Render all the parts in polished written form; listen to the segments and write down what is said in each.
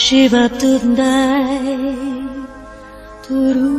Shiva Tundai Turu.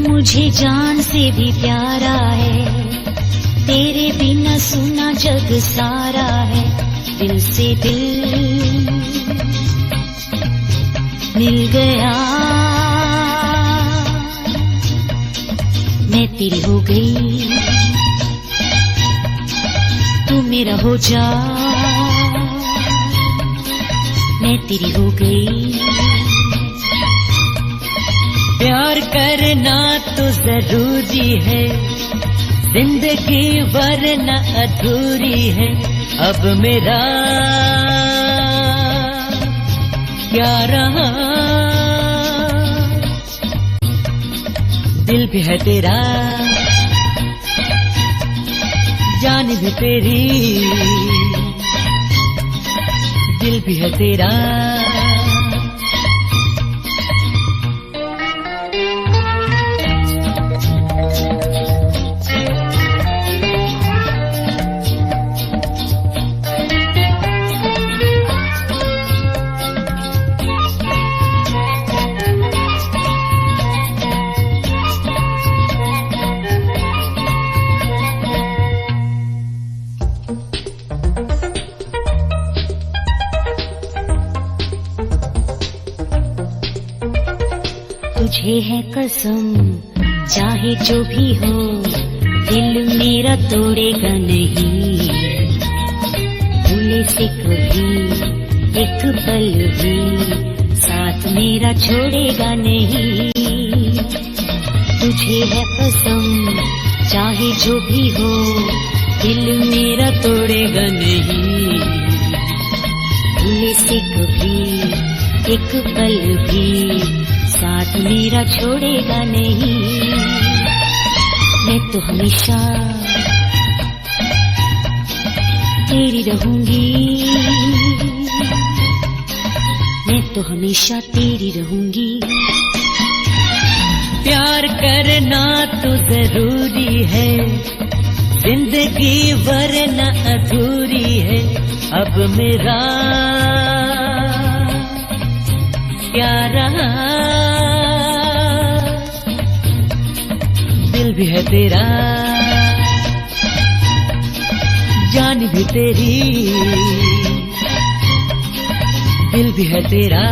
मुझे जान से भी प्यारा है, तेरे बिना सुना जग सारा है। दिल से दिल मिल गया, मैं तेरी हो गई, तू मेरा हो जा, मैं तेरी हो गई। प्यार करना तो जरूरी है, जिंदगी वरना अधूरी है। अब मेरा क्या रहा, दिल भी है तेरा, जान भी तेरी, दिल भी है तेरा। तुझे है कसम, चाहे जो भी हो, दिल मेरा तोड़ेगा नहीं। भूले से कभी एक पल भी साथ मेरा छोड़ेगा नहीं। तुझे है कसम, चाहे जो भी हो, दिल मेरा तोड़ेगा नहीं। भूले से कभी एक पल भी साथ मेरा छोड़ेगा नहीं। मैं तो हमेशा तेरी रहूंगी, मैं तो हमेशा तेरी रहूंगी। प्यार करना तो जरूरी है, जिंदगी वरना अधूरी है। अब मेरा क्या रहा, दिल भी है तेरा, जान भी तेरी, दिल भी है तेरा।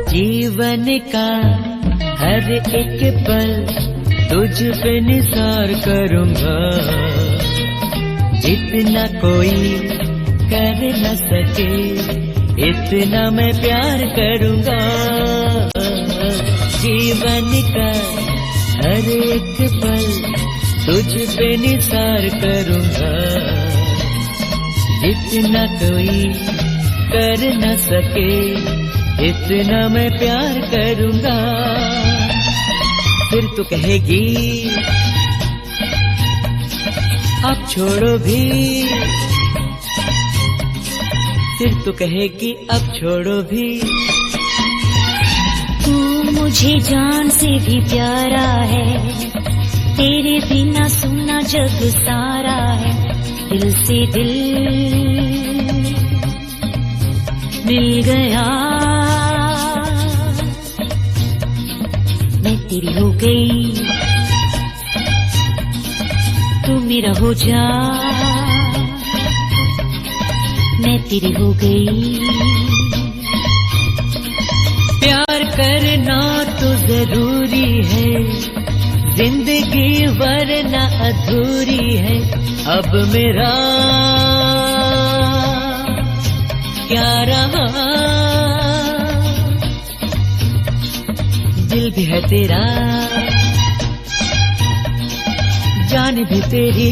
जीवन का हर एक पल तुझ पे निसार करूंगा, जितना कोई कर न सके इतना मैं प्यार करूंगा। जीवन का हर एक पल तुझ पे निसार करूंगा, जितना कोई कर न सके इतना मैं प्यार करूंगा। फिर तू कहेगी अब छोड़ो भी, फिर तू कहेगी अब छोड़ो भी। तू मुझे जान से भी प्यारा है, तेरे बिना सुना जग सारा है। दिल से दिल मिल गया, मैं तेरी हो गई, तू मेरा हो जा, मैं तेरी हो गई। प्यार करना तो जरूरी है, जिंदगी वरना अधूरी है। अब मेरा क्या रहा, दिल भी है तेरा, जान भी तेरी,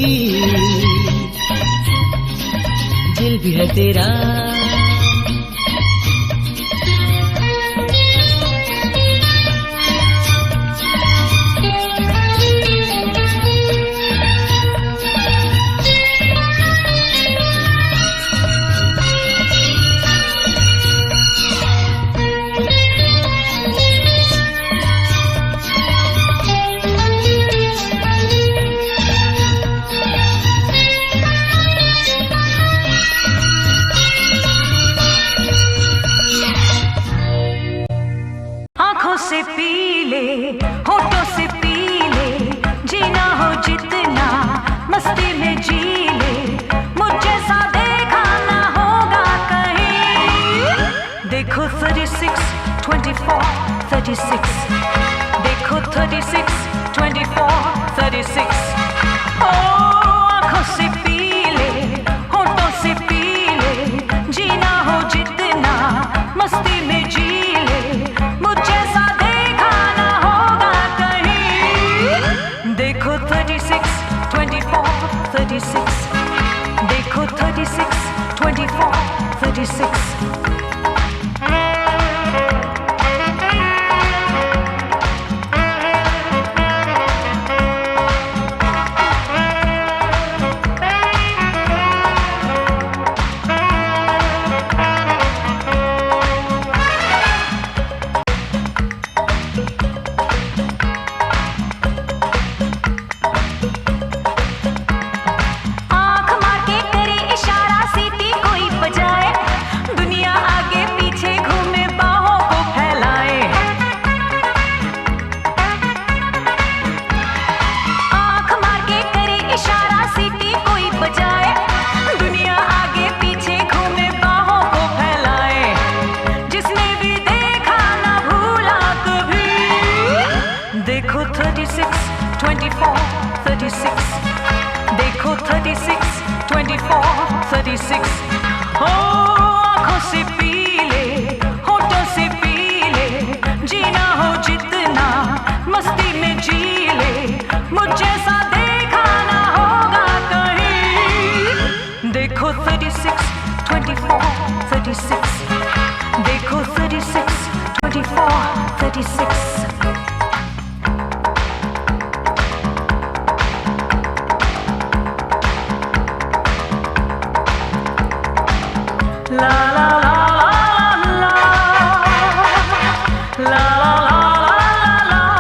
दिल भी है तेरा। आँखों से पी ले, होठों से पी ले, जीना हो जितना मस्ती में जी ले। मुझ जैसा देखा ना होगा कहीं। देखो 36, 24, 36, देखो 36, 24, 36। ओ आँखों से पी ले, होठों से पी ले, जीना हो जितना मस्ती में जी ले। मुझ जैसा देखा ना होगा कहीं। देखो 36, 24, 36, देखो 36, 24, 36। देखो 36, 24, 36, देखो 36, 24, 36। ओ आँखों से पी ले, होठों से पी ले, जीना हो जितना मस्ती में जी ले। मुझ जैसा देखा ना होगा कहीं। देखो 36, 24, 36, देखो 36, 24, 36। La la la la la la la la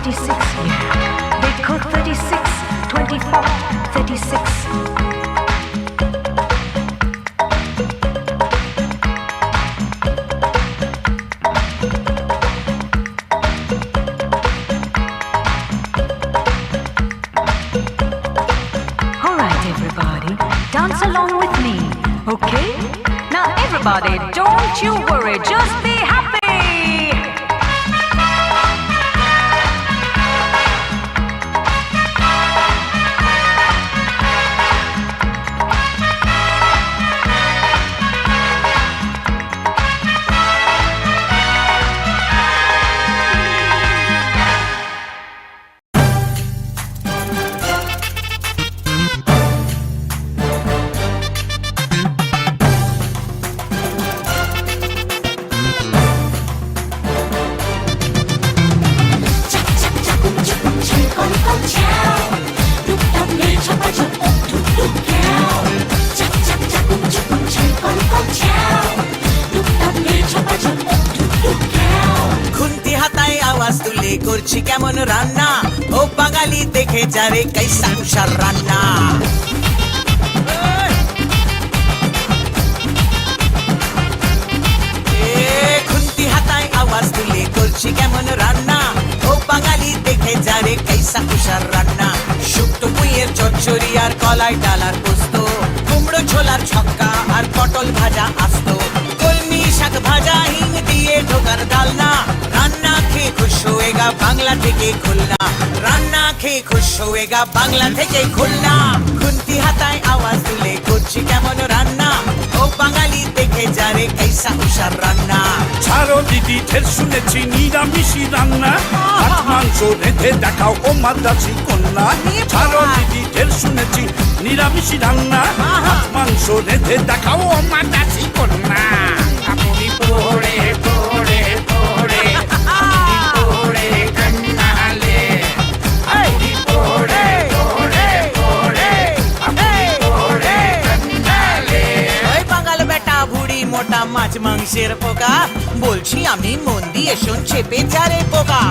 36, yeah. देखो 36, 24, 36. Dance along with me, okay? Now everybody, don't you worry, just be happy! করছি কেমন রান্না ও বাঙালি দেখে যারে কাইসা উষার রান্না খুন্তি হাতায় আওয়াজ তুলে করছি কেমন রান্না ও বাঙালি দেখে যারে কাইসা উষার রান্না শুক্তো পুঁইয়ের চচ্চড়ি আর কলাই ডালার পোস্ত কুমড়ো ছোলার ছক্কা আর পটল ভাজা আস্ত কলমি শাক ভাজা হিং দিয়ে ঢোকার ডালনা রান্না খেয়ে খুশ होएगा বাংলা থেকে খুলনা রান্না খেয়ে খুশ होएगा বাংলা থেকে খুলনা খুন্তি হাতায় আওয়াজ তুলে করছি কেমন রান্না ও বাঙালি দেখে যারে কাইসা উষার রান্না ছাড়ো দিদি ঢের শুনেছি নিরামিষি রান্না হাঁস মাংস রেঁধে দেখাও ও মাদ্রাসি কন্যা ছাড়ো দিদি ঢের শুনেছি নিরামিষি রান্না হাঁস মাংস রেঁধে দেখাও ও মাদ্রাসি কন্যা আপনি পড়ে পড়ে পড়ে মোটা মাছ মাংসের পোকা বলছি আমি মন দিয়ে শোন চেপে চারে পোকা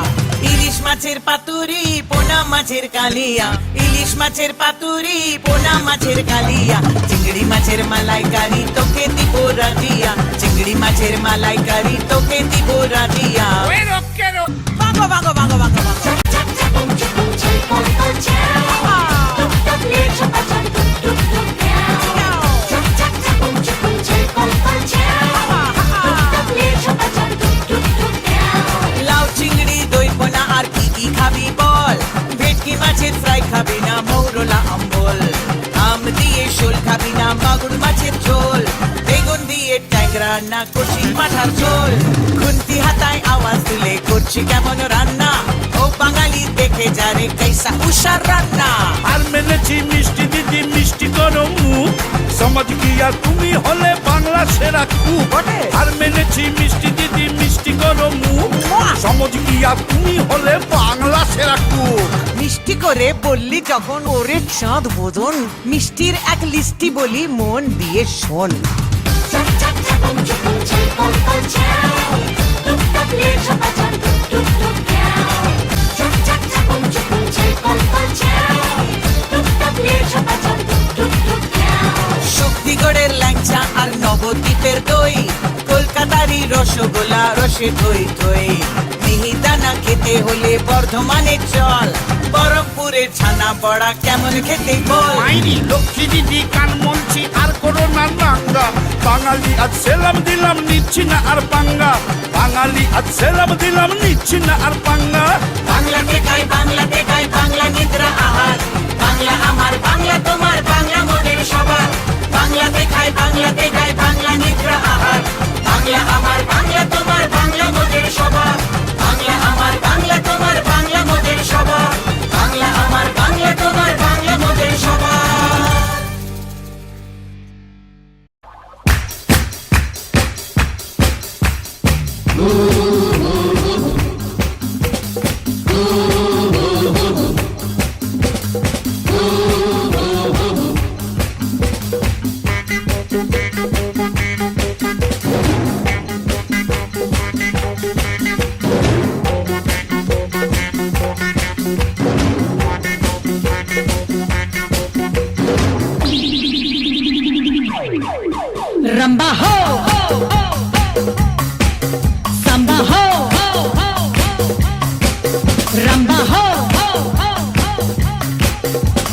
ইলিশ মাছের পাতুরি পোনা মাছের কালিয়া ইলিশ মাছের পাতুরি পোনা মাছের কালিয়া চিংড়ি মাছের মালাইকারি তোকে দিব রাজিয়া চিংড়ি মাছের মালাইকারি তোকে দিব রাজিয়া ভাগো ভাগো ভাগো ভাগো ভাগো খাবি বল ভেটকি মাছের ফ্রাই খাবি না মৌরলা অম্বল আম দিয়ে শোল খাবি না মাগুর মাছের ঝোল বেগুন দিয়ে ট্যাংরা না কচি মাথার ঝোল খুন্তি হাতায় আওয়াজ তুলে করছি কেমন রান্না ও বাঙালি দেখে যারে কাইসা উষার রান্না আর মেনেছি মিষ্টি দিদি মিষ্টি করো মুখ সমাজ কি আর তুমি হলে বাংলা সেরা কুক আর মেনেছি মিষ্টি দিদি মিষ্টি করো মুখ সমাজ কি আর তুমি হলে বাংলা সেরা কুক মিষ্টি করে বললি যখন ওরে চাঁদ বোধন মিষ্টির এক লিস্টি বলি মন দিয়ে শোন শক্তিগড়ের ল্যাংচা আর নবদ্বীপের দই কলকাতারই রসগোল্লা রসে ধই ধই মিহিদানা খেতে হলে বর্ধমানের চল বরফপুরের ছানা বড়া কেমন খেতে বল মাইরি লক্ষ্মী দিদি কান মলছি আর করোনা নাঙ্গা বাঙালি আজ সেলাম দিলাম নিচ্ছি না আর পাঙ্গা বাঙালি আজ সেলাম দিলাম নিচ্ছি না আর পাঙ্গা বাংলাতে খাই বাংলা নিদ্রা আহার বাংলা আমার বাংলা তোমার বাংলা মনের সবার বাংলাতে খাই বাংলা নিদ্রা আহার বাংলা আমার বাংলা তোমার বাংলা মনের সবার বাংলা আমার বাংলা তোমার বাংলা মনের সবার বাংলা আমার বাংলা তোমার বাংলা মনের সবার Ooh.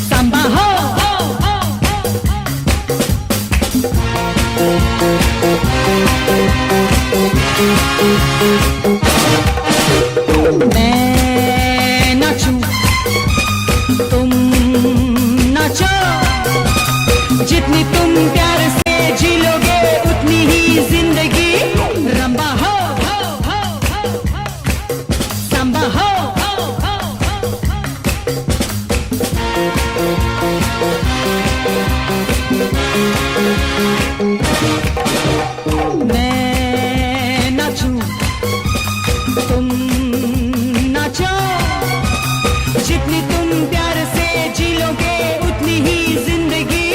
सांबा हो मैं नाचूं तुम नाचो जितनी तुम प्यार से जी लोगे उतनी ही जिंदगी रंबा हो सांबा हो मैं नाचूं तुम नाचो जितनी तुम प्यार से जी लोगे उतनी ही जिंदगी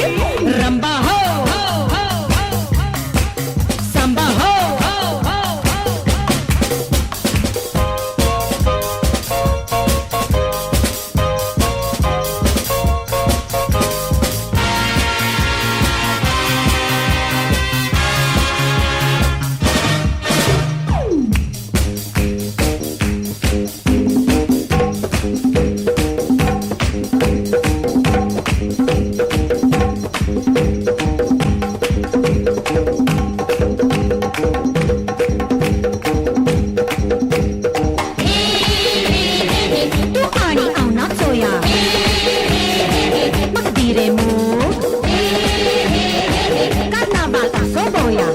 रंबा हो सांबा हो तू आणि आवना चोया मगदीरे मोग कार्नावाल असो बोया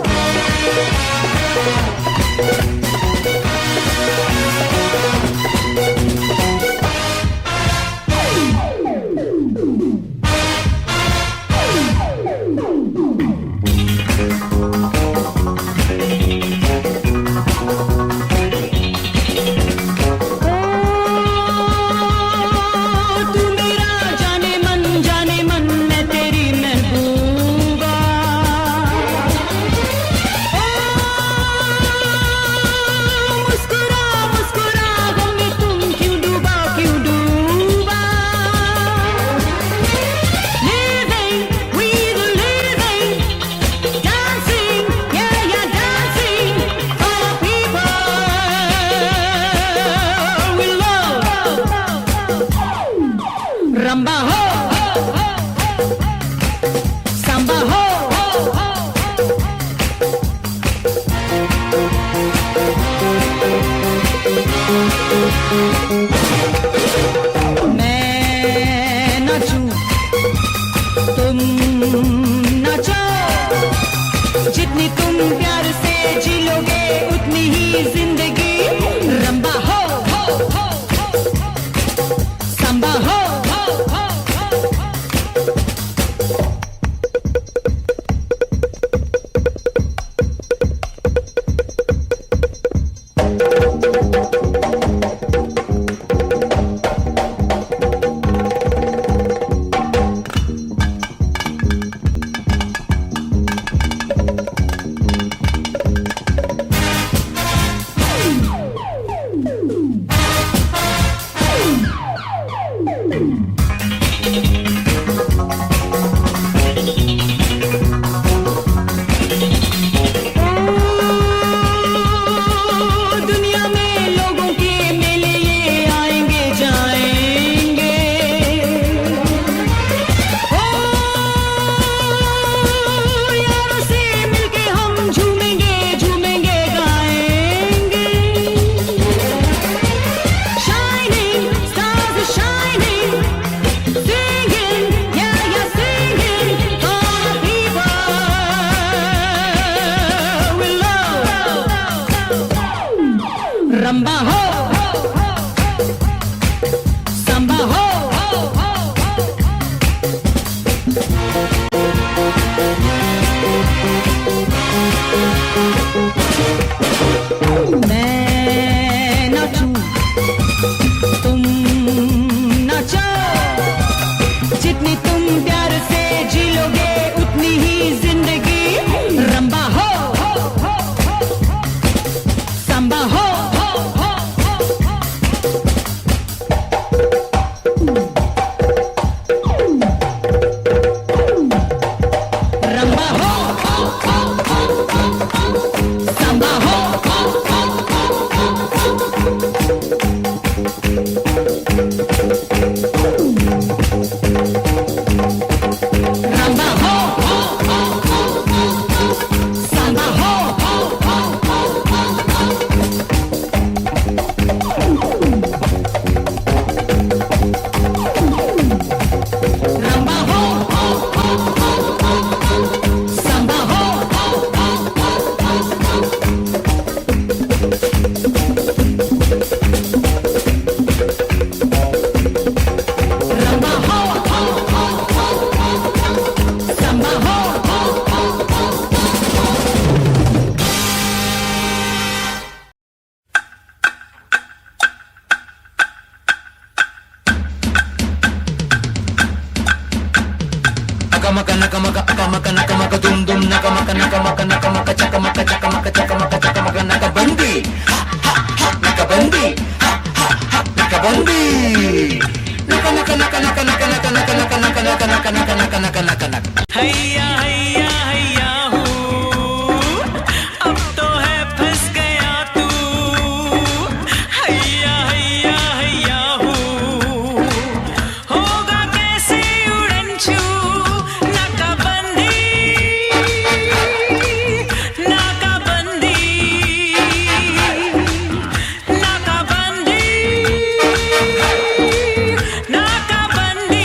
तू मेरा जाने मन मैं तेरी महबूबा मुस्कुरा मुस्कुरा गम में तुम क्यों डूबा living we're living dancing yeah dancing for people we love रंबा हो सांबा हो मैं नाचूं तुम नाचो जितनी तुम प्यार से जी लोगे उतनी ही जिंदगी रंबा हो सांबा हो दुनिया में लोगों के मेले ये आएंगे जाएंगे यारों से मिलके हम झूमेंगे गाएंगे shining stars are shining అకమక నకమక అకమక నకమక దుమ్ దుమ్ నకమక నకమక నకమక చకమక చకమక చకమక చకమక నకబంది నకబంది నకబంది నక నక నక నక నక నక నక నక నక నక నక నక నక నక నక నక हैया हैया हैया हूँ अब तो है फंस गया तू हैया हैया हैया हूँ होगा कैसे उड़न छू नाकाबंदी नाकाबंदी नाकाबंदी नाकाबंदी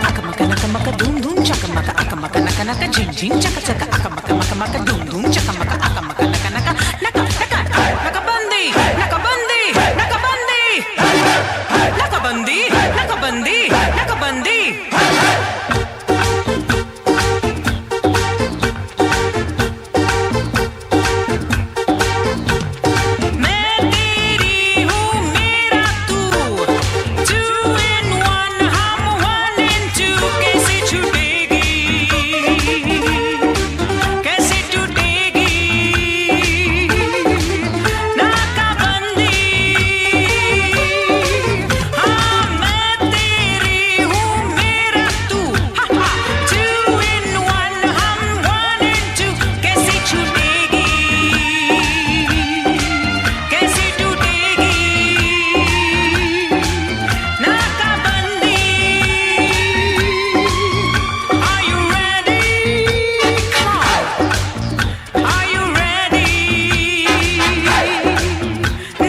Akamaka nakamaka doom doom chakamaka akamaka naka naka jing jing chaka chaka akamaka makamaka doom doom chakamaka akamaka naka naka naka naka nakabandi nakabandi nakabandi nakabandi nakabandi nakabandi मैं तेरी हूँ मेरा तू 2 in 1 हम 1 in 2 कैसे छूटेगी कैसे टूटेगी नाकाबंदी हाँ मैं तेरी हूँ मेरा तू 2 in 1 हम 1 in 2 कैसे छूटेगी कैसे टूटेगी नाकाबंदी Are you ready? Come on. Are you ready?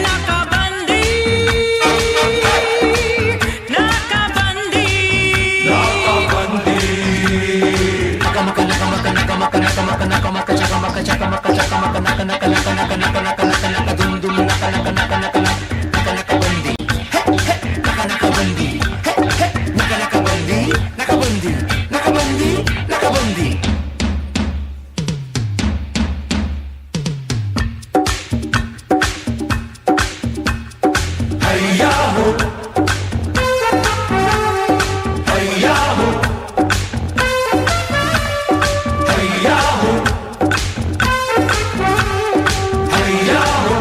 नाकाबंदी नाकाबंदी అకమక నకమక నకమక నకమక నకమక చకమక చకమక చకమక నక నక నక నక నక నక నక నక దుమ్ దుమ్ నక నక నక నక నక నక బంది నక నక బంది నక నక బంది నక బంది నక బంది నక బంది అయ్యా హో అయ్యా హో అయ్యా హో అయ్యా హో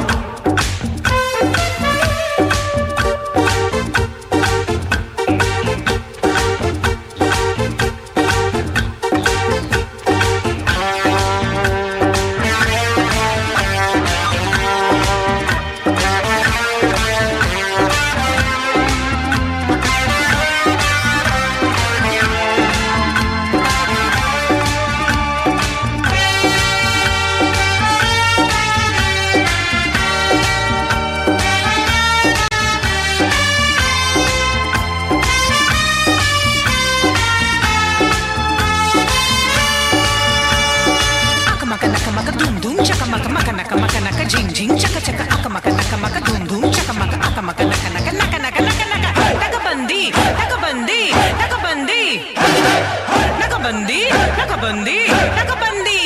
akamaka nakamaka doom doom chakamaka maka naka maka naka jing jing chaka chaka akamaka nakamaka doom doom chakamaka akamaka naka naka naka naka naka naka nakabandi nakabandi nakabandi nakabandi nakabandi nakabandi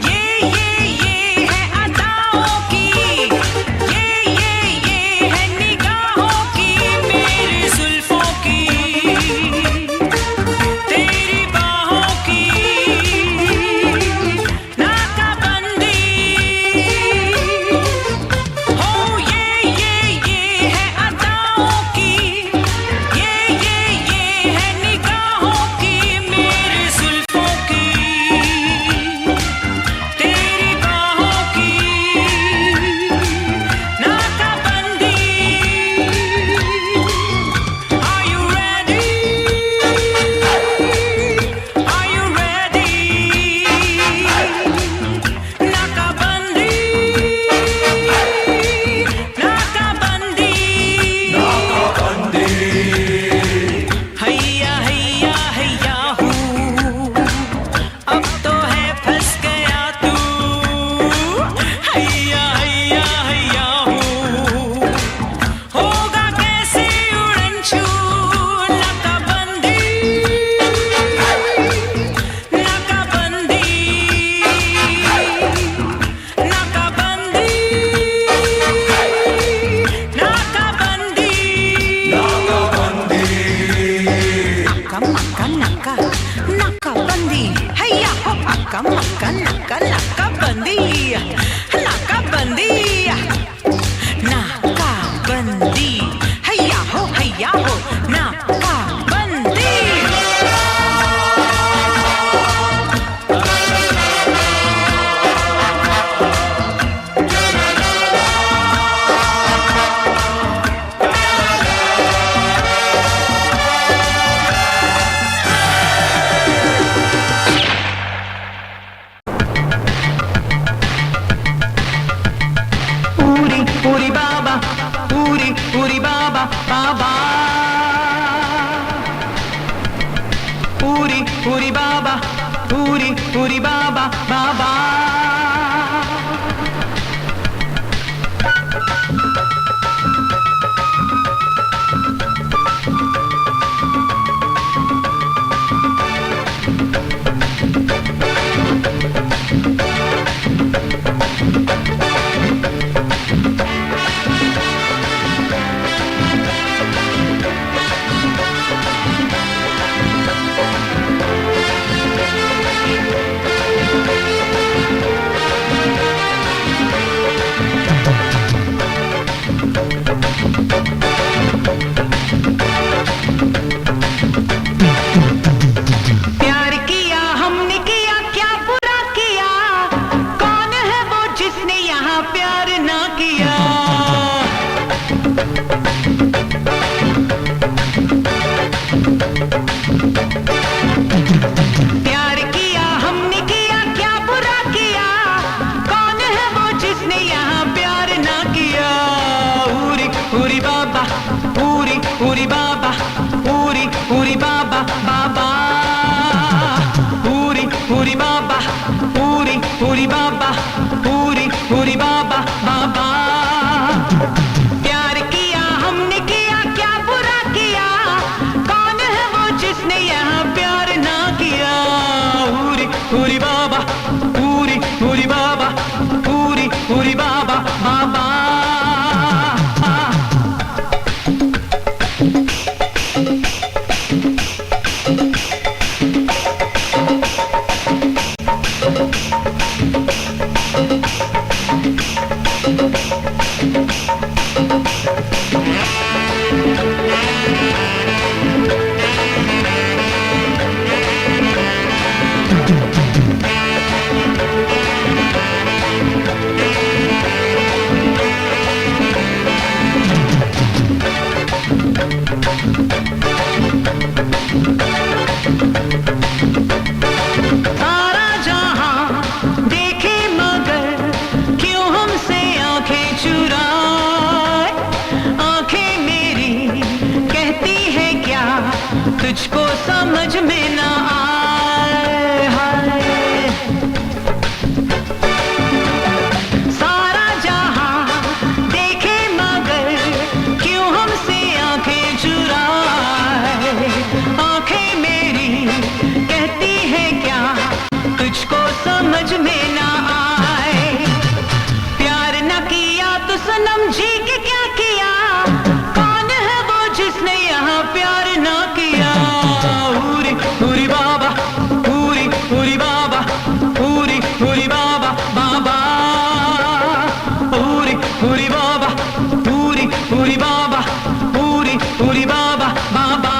ये है अदाओं की ये है निगाहों की मेरी जुल्फों की तेरी बाहों की नाकाबंदी हो ये है अदाओं की मक्का मक्का नक्का नक्का बंदी नक्का बंदी नक्का बंदी हैया हो नक्का बंदी Puri Baba, Puri Baba, Baba. Puri Baba, Puri Baba, Baba. Puri Baba, Puri Baba, Baba. Puri Baba, Puri Baba, Puri Baba, Baba. प्यार किया हमने किया क्या बुरा किया कौन है वो जिसने यहाँ प्यार ना किया पूरी बाबा पूरी बाबा पूरी बाबा बाबा तुझको समझ में ना आए हाय सारा जहां देखे मगर क्यों हमसे आंखें चुराए आंखें मेरी कहती है क्या तुझको समझ में ना आए प्यार ना किया तो सनम जी के क्या किया कौन है वो जिसने यहाँ प्यार ना किया पूरी बाबा पूरी बाबा पूरी बाबा बाबा पूरी बाबा पूरी बाबा पूरी बाबा बाबा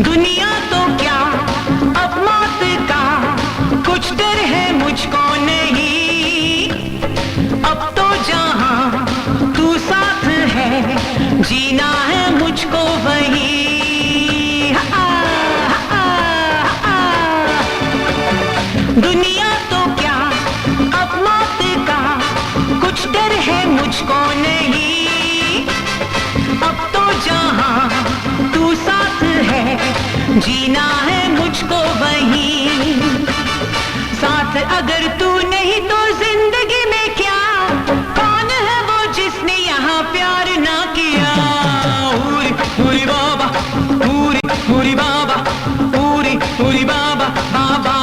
दुनिया तो क्या अब मौत का कुछ डर है मुझको नहीं अब तो जहां तू साथ है जीना है मुझको वही मुझको नहीं, अब तो जहां तू साथ है, जीना है मुझको वहीं। साथ अगर तू नहीं तो जिंदगी में क्या, कौन है वो जिसने यहाँ प्यार ना किया। पूरी पूरी बाबा, पूरी पूरी बाबा, पूरी पूरी बाबा बाबा,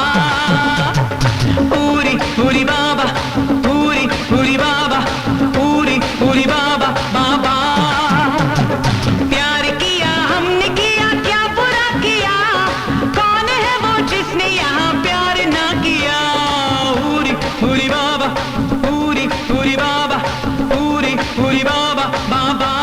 पूरी पूरी बाबा, पूरी पूरी बाबा, पूरी पूरी बाबा बाबा। प्यार किया हमने किया, क्या बुरा किया, कौन है वो जिसने यहाँ प्यार ना किया। पूरी पूरी बाबा, पूरी पूरी बाबा, पूरी पूरी बाबा बाबा।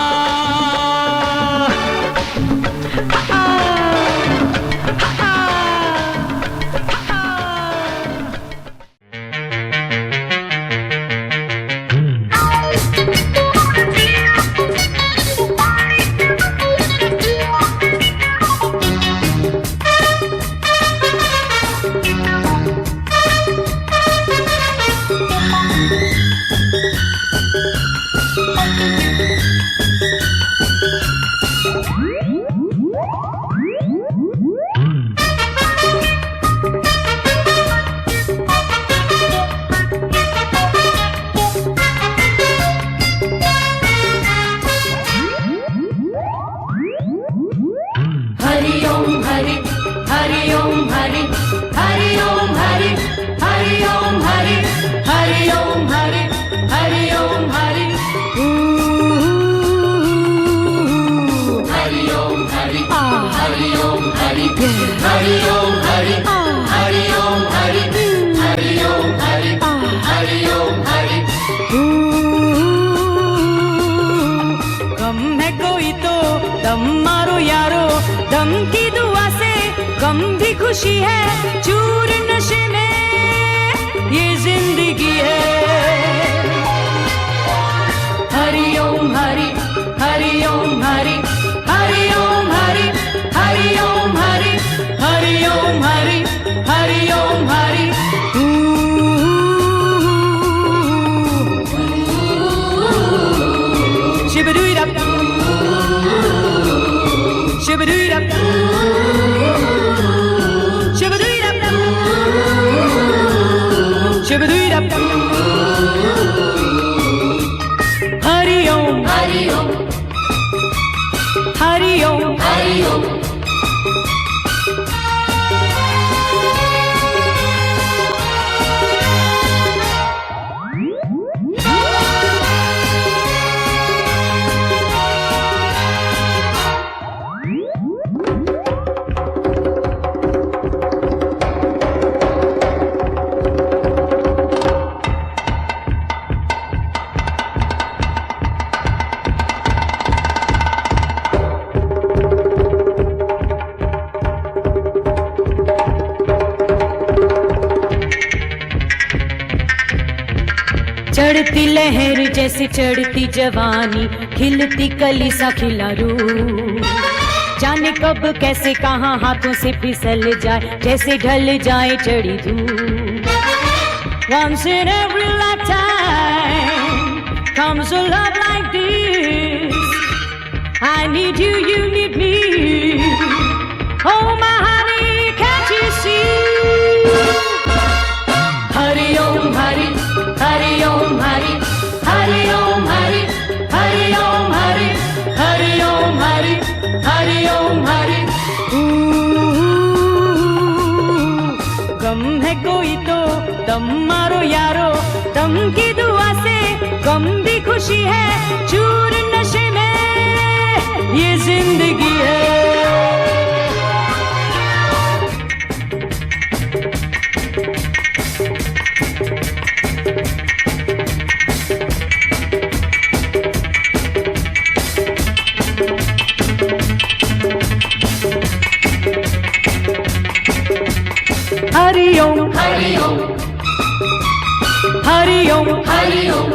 हरि ओम हरि, हरि ओम हरि, हरि ओम हरि, हरि ओम हरि, हरि ओम हरि, हरि ओम हरि। हरि ओम हरि, हरि ओम हरि, हरि ओम हरि, हरि ओम हरि, हरि ओम हरि, हरि ओम हरि। गम है कोई तो दम मारो यारो, दम की दुआ से गम भी खुशी है। चूर नशे में ये जिंदगी है। Hari Om Hari, Hari Om Hari, Hari Om Hari, Hari Om Hari, Hari Om Hari, Hari Om Hari. Shibadoo-dap, shibadoo-dap, shibadoo-dap, shibadoo-dap. Hari Om, Hari ओम, Hari Om, हरि ओम। चढ़ती लहर जैसे चढ़ती जवानी, खिलती कली सा खिला रूह। जाने कब कैसे कहाँ हाथों से फिसल जाए, जैसे ढल जाए चढ़ी धूप। Once in every lifetime comes a love like this. I need you, you need me. Oh my honey, can't you see? Hari Om Hari, Hari Om Hari, Hari Om Hari, Hari Om Hari, Hari Om Hari, Hari Om Hari. गम है कोई तो दम मारो यारो, दम की दुआ से गम भी खुशी है। चूर नशे में ये जिंदगी है। हरि ओम, हरि ओम, हरि ओम, हरि ओम।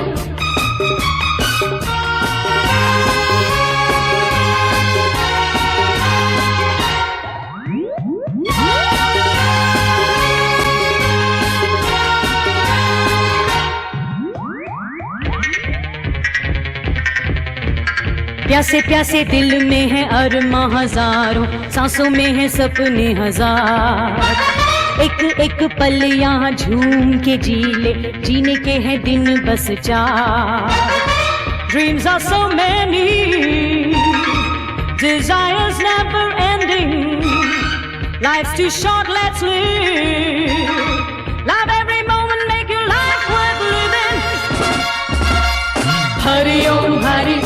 प्यासे प्यासे दिल में है अरमां हजारों, सांसों में है सपने हजार। एक एक पल यहाँ झूम के जी ले, जीने के हैं दिन बस चार। Dreams are so many, desires never ending. Life's too short, let's live. Love every moment, make your life worth living. Hari Om Hari,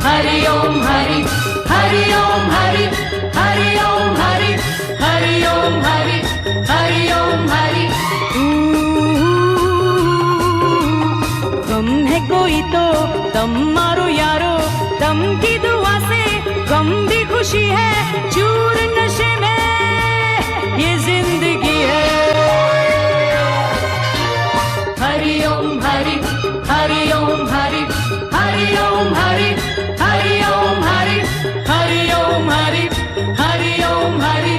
Hari Om Hari, Hari Om Hari, Hari Om Hari, Hari Om Hari, Hari Om Hari. गम है कोई तो दम मारो यारो, दम की दुआ से गम भी खुशी है। चूर नशे में ये जिंदगी है। हरि ओम हरि, हरि ओम हरि, हरि ओम हरि, हरि ओम हरि, हरि ओम हरि, हरि ओम हरि।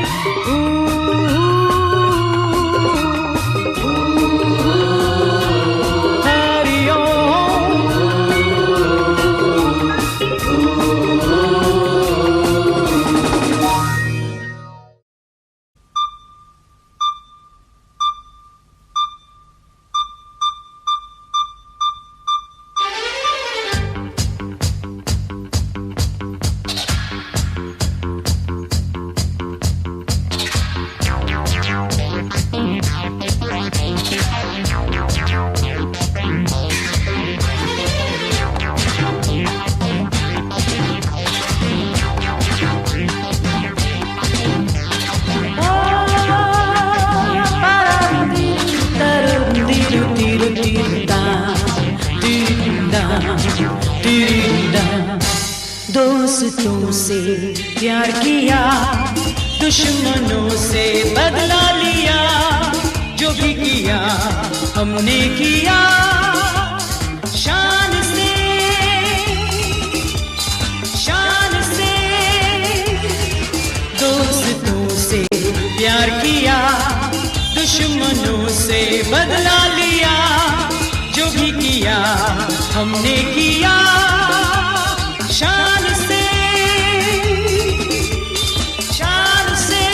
दोस्तों से प्यार किया, दुश्मनों से बदला लिया, जो भी किया हमने किया शान से, शान से। दोस्तों से प्यार किया, दुश्मनों से बदला लिया, जो भी किया हमने किया शान से, शान से।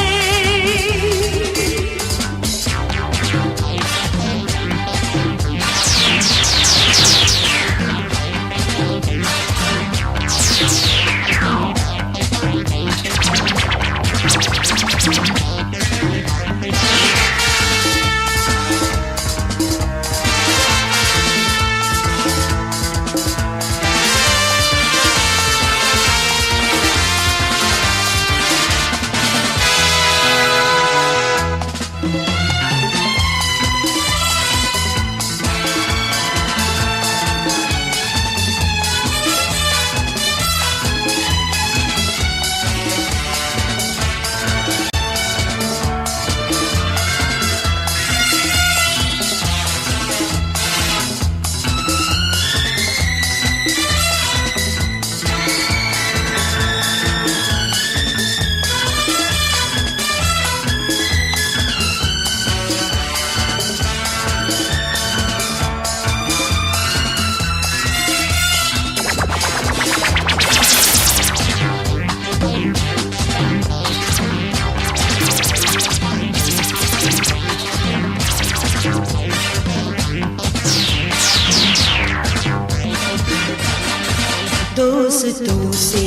दोस्तों से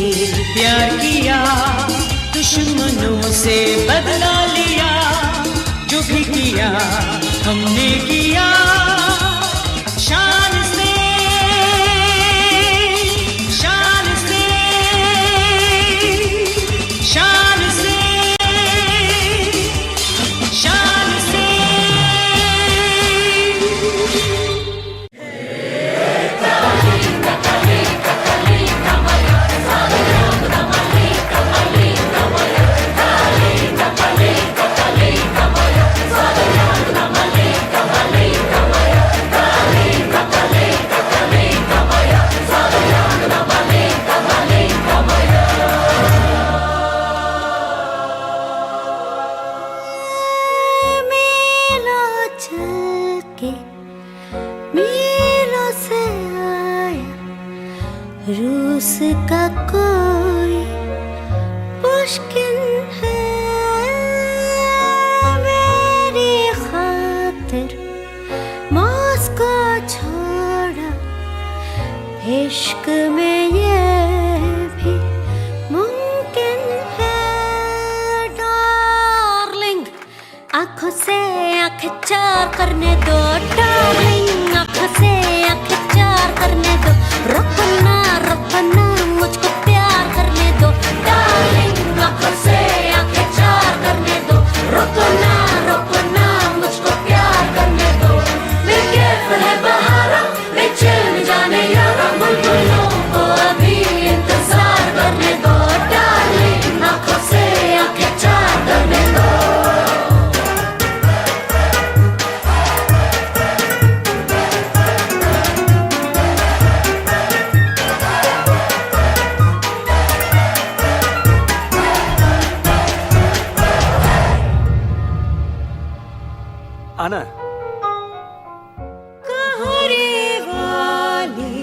प्यार किया, दुश्मनों से बदला लिया, जो भी किया हमने किया शान से, शान से, शान से, शान से। रूस का कोई मुश्किल है मेरी खातिर मॉस्को छोड़ा इश्क में ये भी मुमकिन है डार्लिंग आंखों से आंखें चार करने दो डार्लिंग आंखों से आंखें चार करने दो रुको ना मुझको प्यार करने दो डार्लिंग आंखों से आंखें चार करने दो रुको ना मुझको प्यार करने दो मैं कैफ है बहारा मैं चल जाने यारा बुलबुलों को अभी इंतजार करने दो डार्लिंग आंखों से आंखें चार करने दो आना कहरे वाली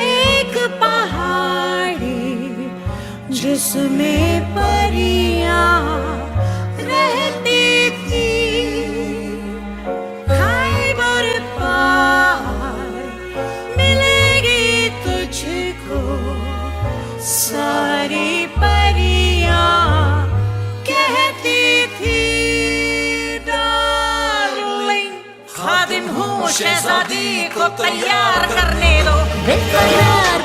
एक पहाड़ी जिसमें परियां रहती थी खैबर पार मिलेगी तुझको सारी परियां कहती थी खादिम हूँ शहजादी को तैयार करने दो बेकरार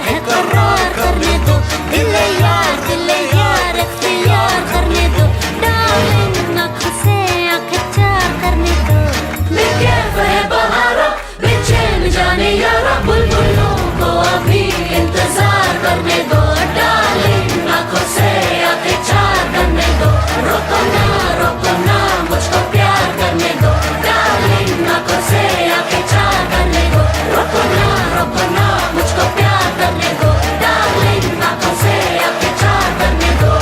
है करार करने दो दिल यार इख्तियार करने दो डार्लिंग आँखों से आँखें चार करने दो मैं कैफ है बहारा बेचैन जाने यारा बुलबुलों को अभी इंतजार करने दो डार्लिंग आँखों से आँखें चार करने दो रुको ना मुझको प्यार करने दो डार्लिंग आँखों से आँखें चार करने दो रुको ना मुझको प्यार करने दो डार्लिंग आँखों से आँखें चार करने दो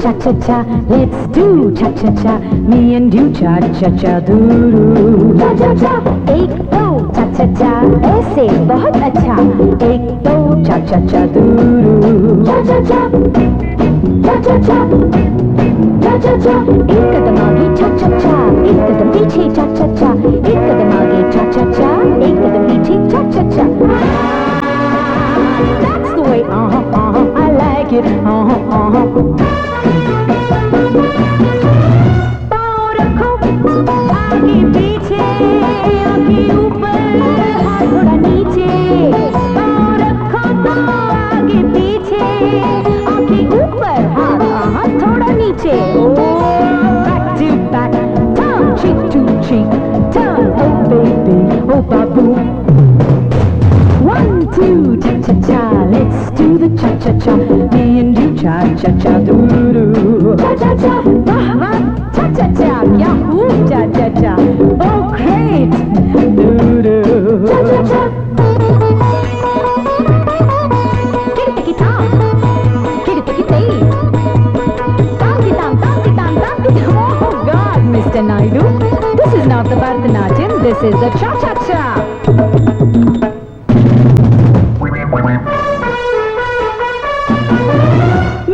Cha cha cha, let's do cha cha cha. Me and you cha cha cha doo. Cha cha cha, एक दो cha cha cha. ऐसे बहुत अच्छा. एक दो cha cha cha doo. Cha cha cha, cha cha cha, cha cha cha. एक कदम आगे cha cha cha, एक कदम पीछे cha cha cha. एक कदम आगे cha cha cha, एक कदम पीछे cha cha cha. That's the way. I like it. पाँव रखो आगे पीछे आँखें ऊपर हाथ थोड़ा नीचे पाँव रखो तो आगे पीछे आँखें ऊपर हाथ थोड़ा नीचे back to back turn cheek to cheek turn oh baby oh babu 1 2 cha cha cha let's do the cha cha cha me and you cha cha cha doo doo cha cha cha wah wah cha cha cha yahoo cha cha cha oh great doo doo cha cha cha kitty tom oh god Mr. Naidu this is not the Bharatanatyam this is the cha cha cha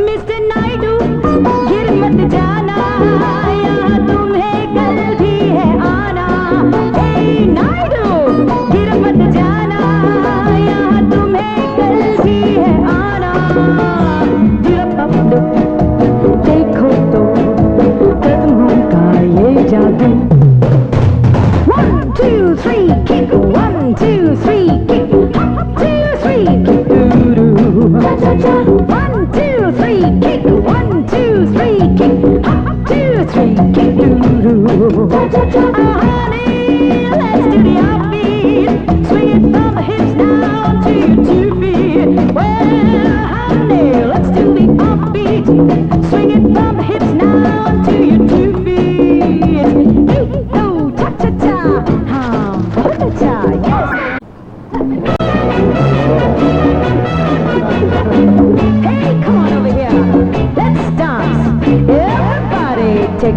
Mr. Naidu, गिर मत जाना, यहाँ तुम्हें कल भी है आना। Hey Naidu, गिर मत जाना, यहाँ तुम्हें कल भी है आना। देखो तो कदमों का ये जादू। 1 2 3 kick 1 2 3 kick 2 3 kick cha cha cha 1 2 3 kick 1 2 3 kick 2 3 kick cha cha cha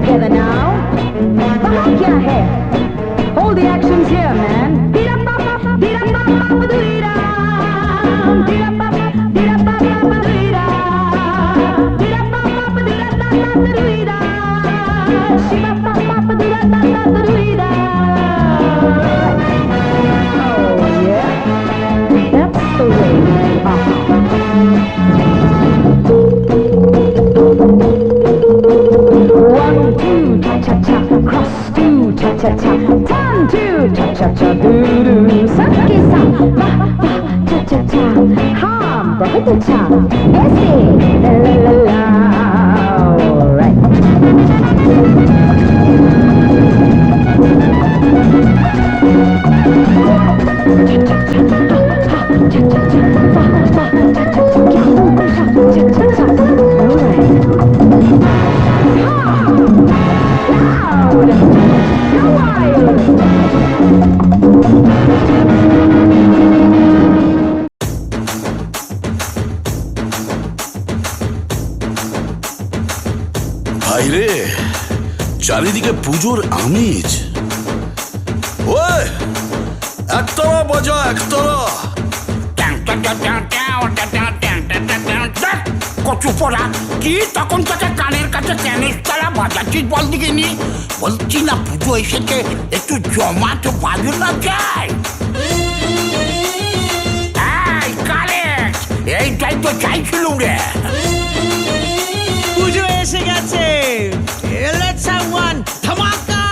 together now. वहाँ क्या है? Hold the actions here, man. Oh yeah, that's the way. One, two, cha-cha-cha, cross two, cha-cha-cha, turn two, cha-cha-cha, doo-doo, सबके साथ, वाह वाह, cha-cha-cha, हाँ बहुत अच्छा, ऐसे, la-la-la-la, alright. ভাইরে, চারিদিকে পুজোর আমেজ। ওই একতলা বাজা, একতলা। কচু পড়া কি তখন থেকে কানের কাছে টেনিস খেলা বাজাচ্ছিস বল দিকে নি বলছি না পুজো এসেছে একটু জমাটো বাজু না চাই কারেক্ট এইটাই তো চাইছিলুম রে পুজো এসে গেছে Let's have one ধামাকা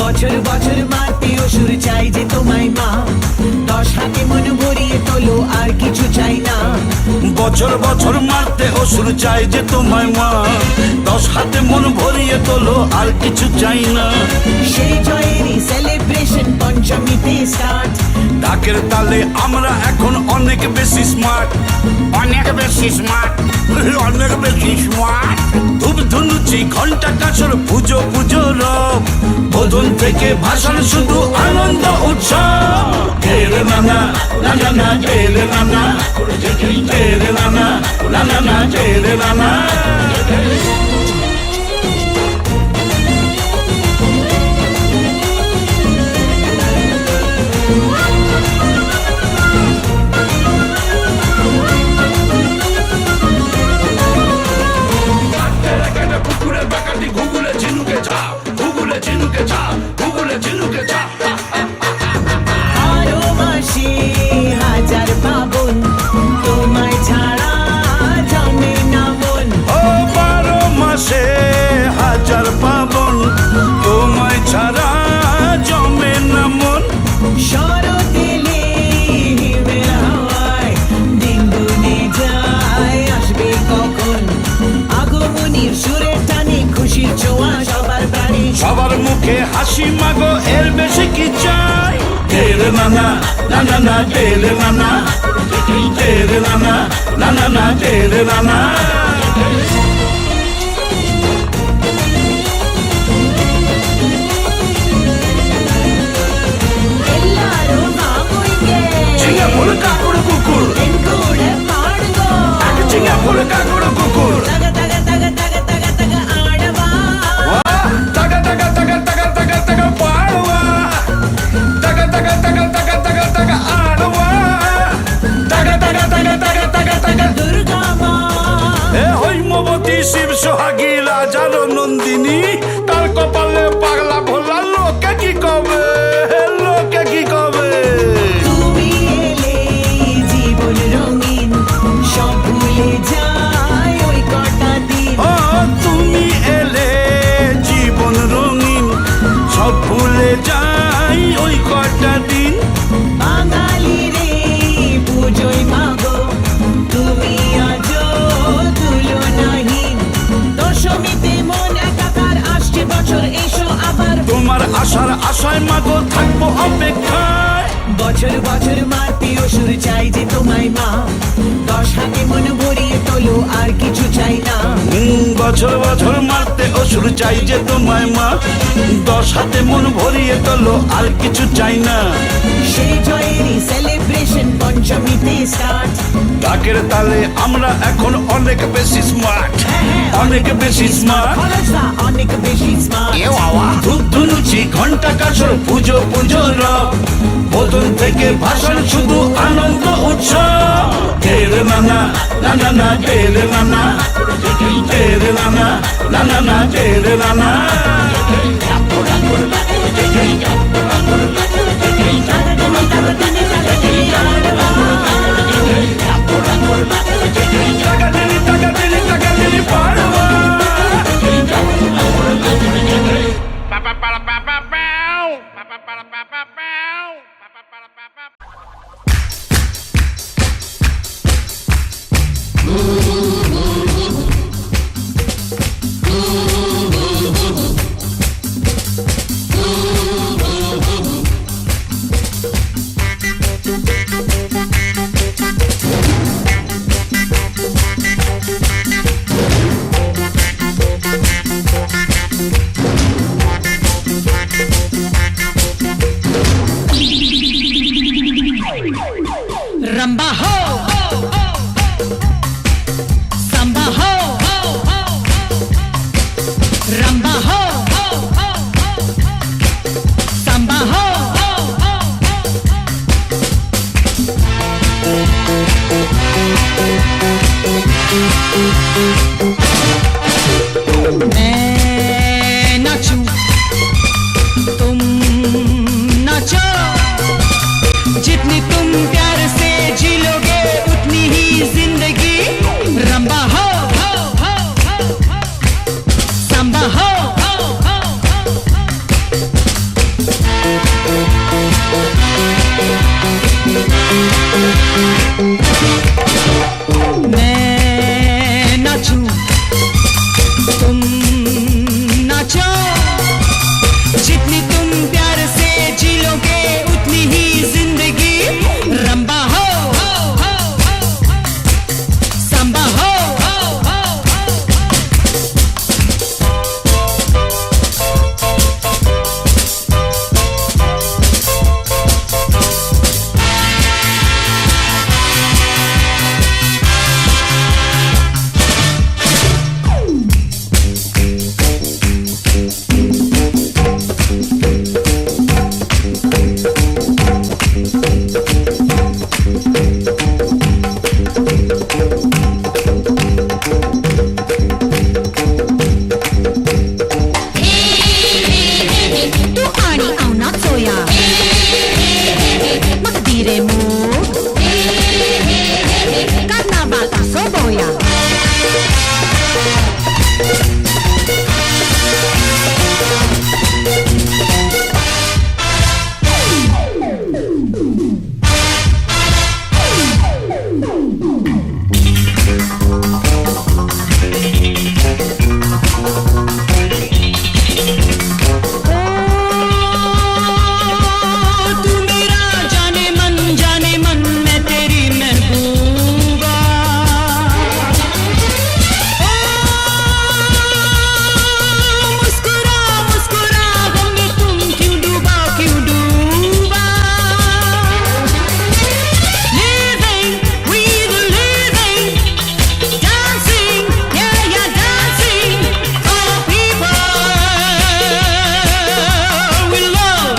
বছর বছর মারতে অসুর চাই যে তোমায় মা 10 হাতে মন ভরিয়ে তোলো আর কিছু চাই না বছর বছর মারতে অসুর চাই যে তোমায় মা 10 হাতে মন ভরিয়ে তোলো আর কিছু চাই না সেই জয়েরই সেলিব্রেশন পঞ্চমীতে স্টার্ট ডাকের তালে আমরা এখন অনেক বেশি স্মার্ট অনেক বেশি স্মার্ট অনেক বেশি স্মার্ট ধূপ ধুনুচি ঘন্টা কাছর পুজো পুজো রব বোধন থেকে ভাষণ শুধু আনন্দ উৎসব তেরে নানা নানা না তেরে নানা তেরে নানা নানা না তেরে নানা আরো মাসে হাজার পাবন তোমায় ছাড়া জমে না মন ও 12 মাসে হাজার পাবন তোমায় ছাড়া জমে না মন শরৎ এলে হিমের হাওয়ায় দিন গুনে যায় আসবে কখন আগমনীর সুরের টানে খুশির ছোঁয়া সবার প্রাণে সবার মুখে হাসি মাগো এর বেশি কি চাই তেরে নানা নানা না তেরে নানা তেরে নানা নানা না তেরে নানা ಎಲ್ಲರೂ ಮಾಮೂಲಿಗೆ ಚಿಂಗ ಪುಳಕ ಕುಡು ಕುಕ್ಕುರ್ ಕೂಡ ಪಾಡುಗೋ ಚಿಂಗ ಪುಳಕ ಕುಡು ಕುಕ್ಕುರ್ ತಗ ತಗ ತಗ ತಗ ತಗ ತಗ ಆಡವಾ ತಗ ತಗ ತಗ ತಗ ತಗ ತಗ ಪಾಡುವ ತಗ ತಗ ತಗ ತಗ ತಗ ತಗ ಆಡುವ ತಗ ತಗ ತಗ ತಗ ತಗ ತಗ দুর্গা মা এ হৈমবতী শিব সোহাগী রাজার নন্দিনী তার কপালে পাগলা ভোলা লোকে কি কবে লোকে কি কবে তুমি এলে জীবন রঙিন সব ভুলে যায় ওই কটা দিন ও তুমি এলে জীবন রঙিন সব ভুলে যাই ওই কটা দিন বাঙালি রে পুজোয় মাগো তুমি আজো তুলনাহীন দশমীতে মন একাকার আসছে বছর এসো আবার তোমার আশার আশায় মাগো থাকবো অপেক্ষায় বছর বছর মারতে অসুর চাই যে তোমায় মা 10 হাতে মন ভরিয়ে তোলো আর কিছু চাই না বছর বছর মারতে অসুর চাই যে তোমায় মা 10 হাতে মন ভরিয়ে তোলো আর কিছু চাই না সেই জয়েরই সেলিব্রেশন পঞ্চমীতে স্টার্ট ডাকের তালে আমরা এখন অনেক বেশি স্মার্ট অনেক বেশি স্মার্ট খরচা অনেক বেশি স্মার্ট এ বাবা ধূপ ধুনুচি ঘন্টা কাসর পুজো পুজো রব বোতল থেকে ভাষণ শুধু আনন্দ উৎসব তেরে নানা নানা না তেরে নানা তেরে নানা নানা না তেরে নানা টাকা দিলি পারবা रंबा हो संबा हो रंबा हो संबा हो मैं नाचूं तुम नाचो जितनी तुम प्यार से जी लोगे उतनी ही जिंदगी रंबा हो संबा हो मैं नाचूं तुम नाचो जितनी तुम प्यार से जी लोगे उतनी ही जिंदगी रंबा हो संबा हो तू आणि आउना चोया मग दिरे मूग कार्नावाल असो बोया तू मेरा जाने मन मैं तेरी महबूबा मुस्कुरा मुस्कुरा गम में तुम क्यों डूबा Living, breathing, living, dancing, yeah, dancing for people we love.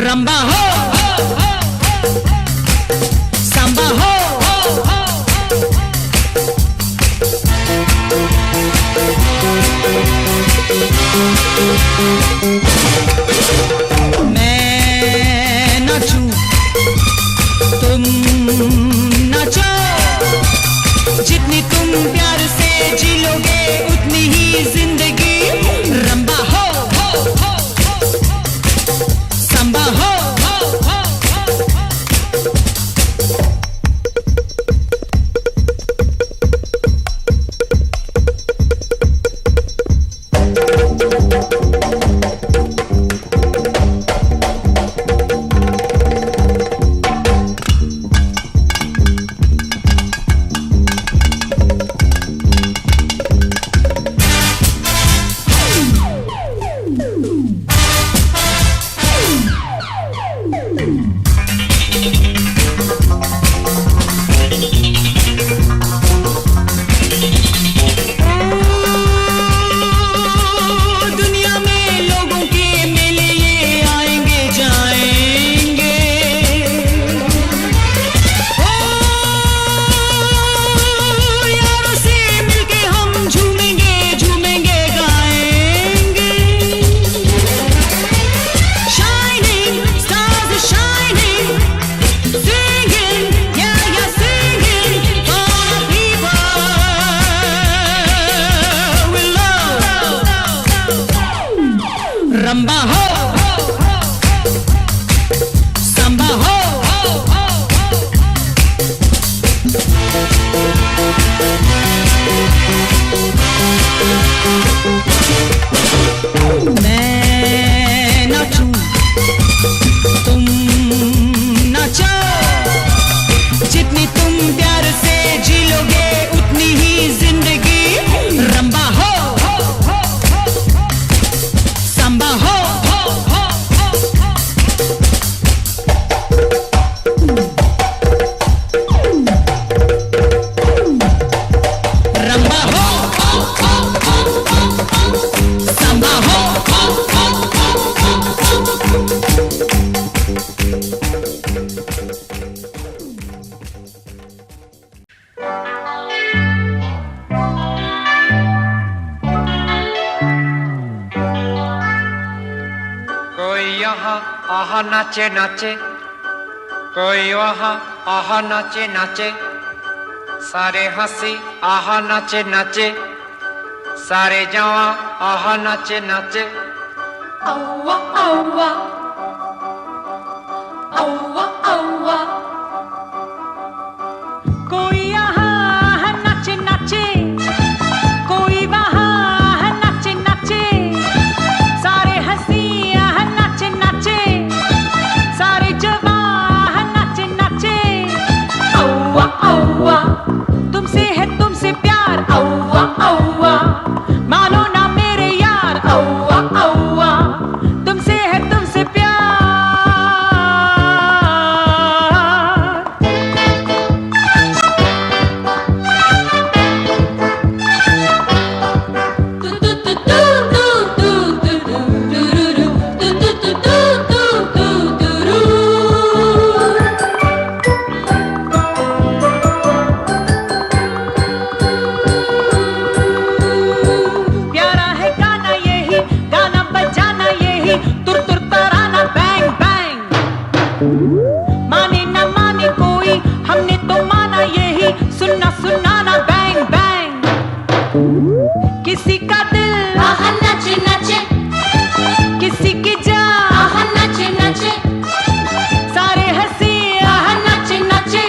Ramba ho, samba ho. मैं नाचूं तुम नाचो जितनी तुम प्यार से जी लोगे उतनी ही जिंदगी रंबा हो संबा हो आहा नाचे नाचे, कोई वहाँ आहा नाचे नाचे, सारे हंसी आहा नाचे नाचे, सारे जवां आहा नाचे नाचे। औवा औवा औवा औवा, कोई यहाँ नाचे नाचे, कोई वहाँ नाचे नाचे, सारे हंसी यहाँ नाचे नाचे, सारे जवान नाचे नाचे। औवा औवा, तुमसे है तुमसे प्यार, औवा औवा, मानो ना मेरे यार, औवा औवा, तुमसे है तुमसे प्यार। प्यारा है गाना यही, गाना बजाना यही, तुर तुर तराना बैंग बैंग। माने न माने कोई, हमने तो माना यही, सुनना सुनाना बैंग बैंग। किसी का दिल आहा नाचे नाचे, किसी की जान, आहा नाचे नाचे, सारे हंसी आहा नाचे नाचे,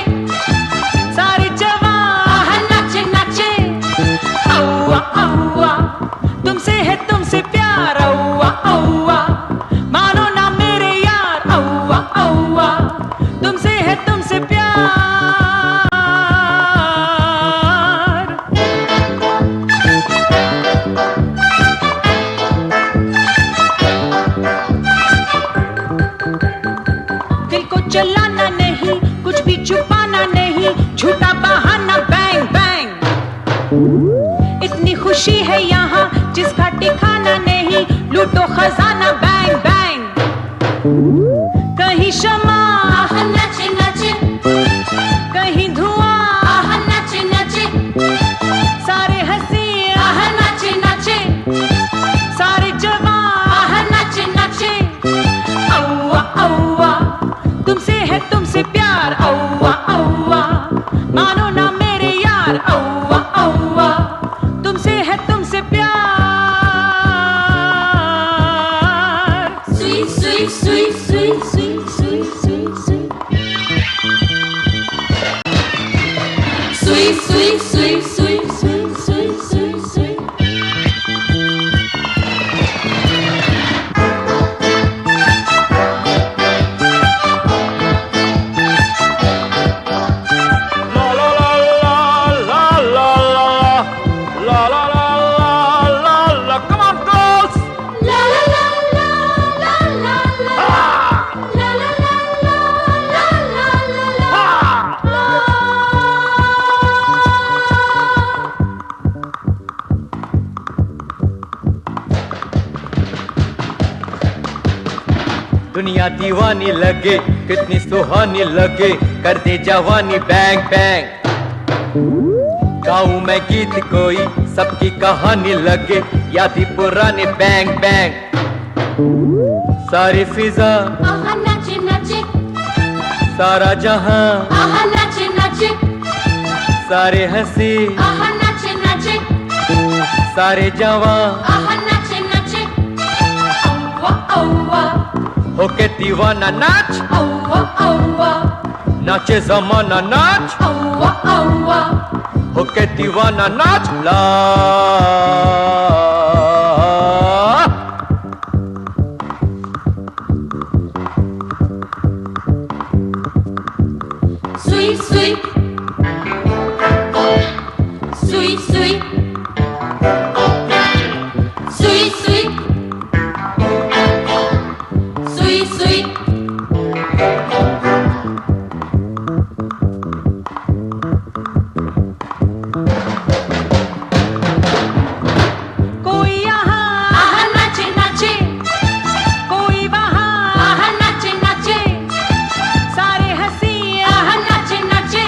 सारे जवान आहा नाचे नाचे। औवा औवा, तुमसे है तुमसे प्यार, औवा औवा, मानो ना मेरे यार, औवा औवा, तुमसे है तुमसे प्यार। दिल को चलाना नहीं, कुछ भी छुपाना नहीं, झूठा बहाना बैंग बैंग। इतनी खुशी है यहाँ जिसका ठिकाना नहीं, लूटो खजाना बैंग बैंग। कहीं शमा आहा नाचे नाचे, कहीं धुआं, आहा नाचे नाचे, सारे हंसी आहा नाचे नाचे, सारे जवान आहा नाचे नाचे। औवा औवा, तुमसे है तुमसे प्यार, औवा औवा, मानो ना मेरे यार, औवा औवा, तुमसे है तुमसे प्यार। Sweet, sweet, sweet, sweet, sweet, sweet, sweet, sweet. Sweet, sweet, sweet, sweet, sweet, sweet, sweet, sweet. La la la la la la la la la la la la. Come on, girls! La la la la la la la. La la la la la la la la. दुनिया दीवानी लगे, कितनी सुहानी लगे, कर दे जवानी bang bang. गाऊं मैं गीत कोई, सबकी कहानी लगे, यादी पुरानी बैंग बैंग। सारी फिजा, आहा नाचे नाचे, सारा जहां, आहा नाचे नाचे, सारे हंसी, आहा नाचे नाचे, सारे जवां, आहा नाचे नाचे। औवा औवा, होके दीवाना नाच, औवा औवा, नाचे जमाना नाच, औवा औवा, होके दीवाना नाच। ला sweet, sweet, sweet, sweet, sweet, sweet, sweet, sweet. कोई यहाँ आहा नाचे नाचे, कोई वहाँ, आहा नाचे नाचे, सारे हंसी आहा नाचे नाचे,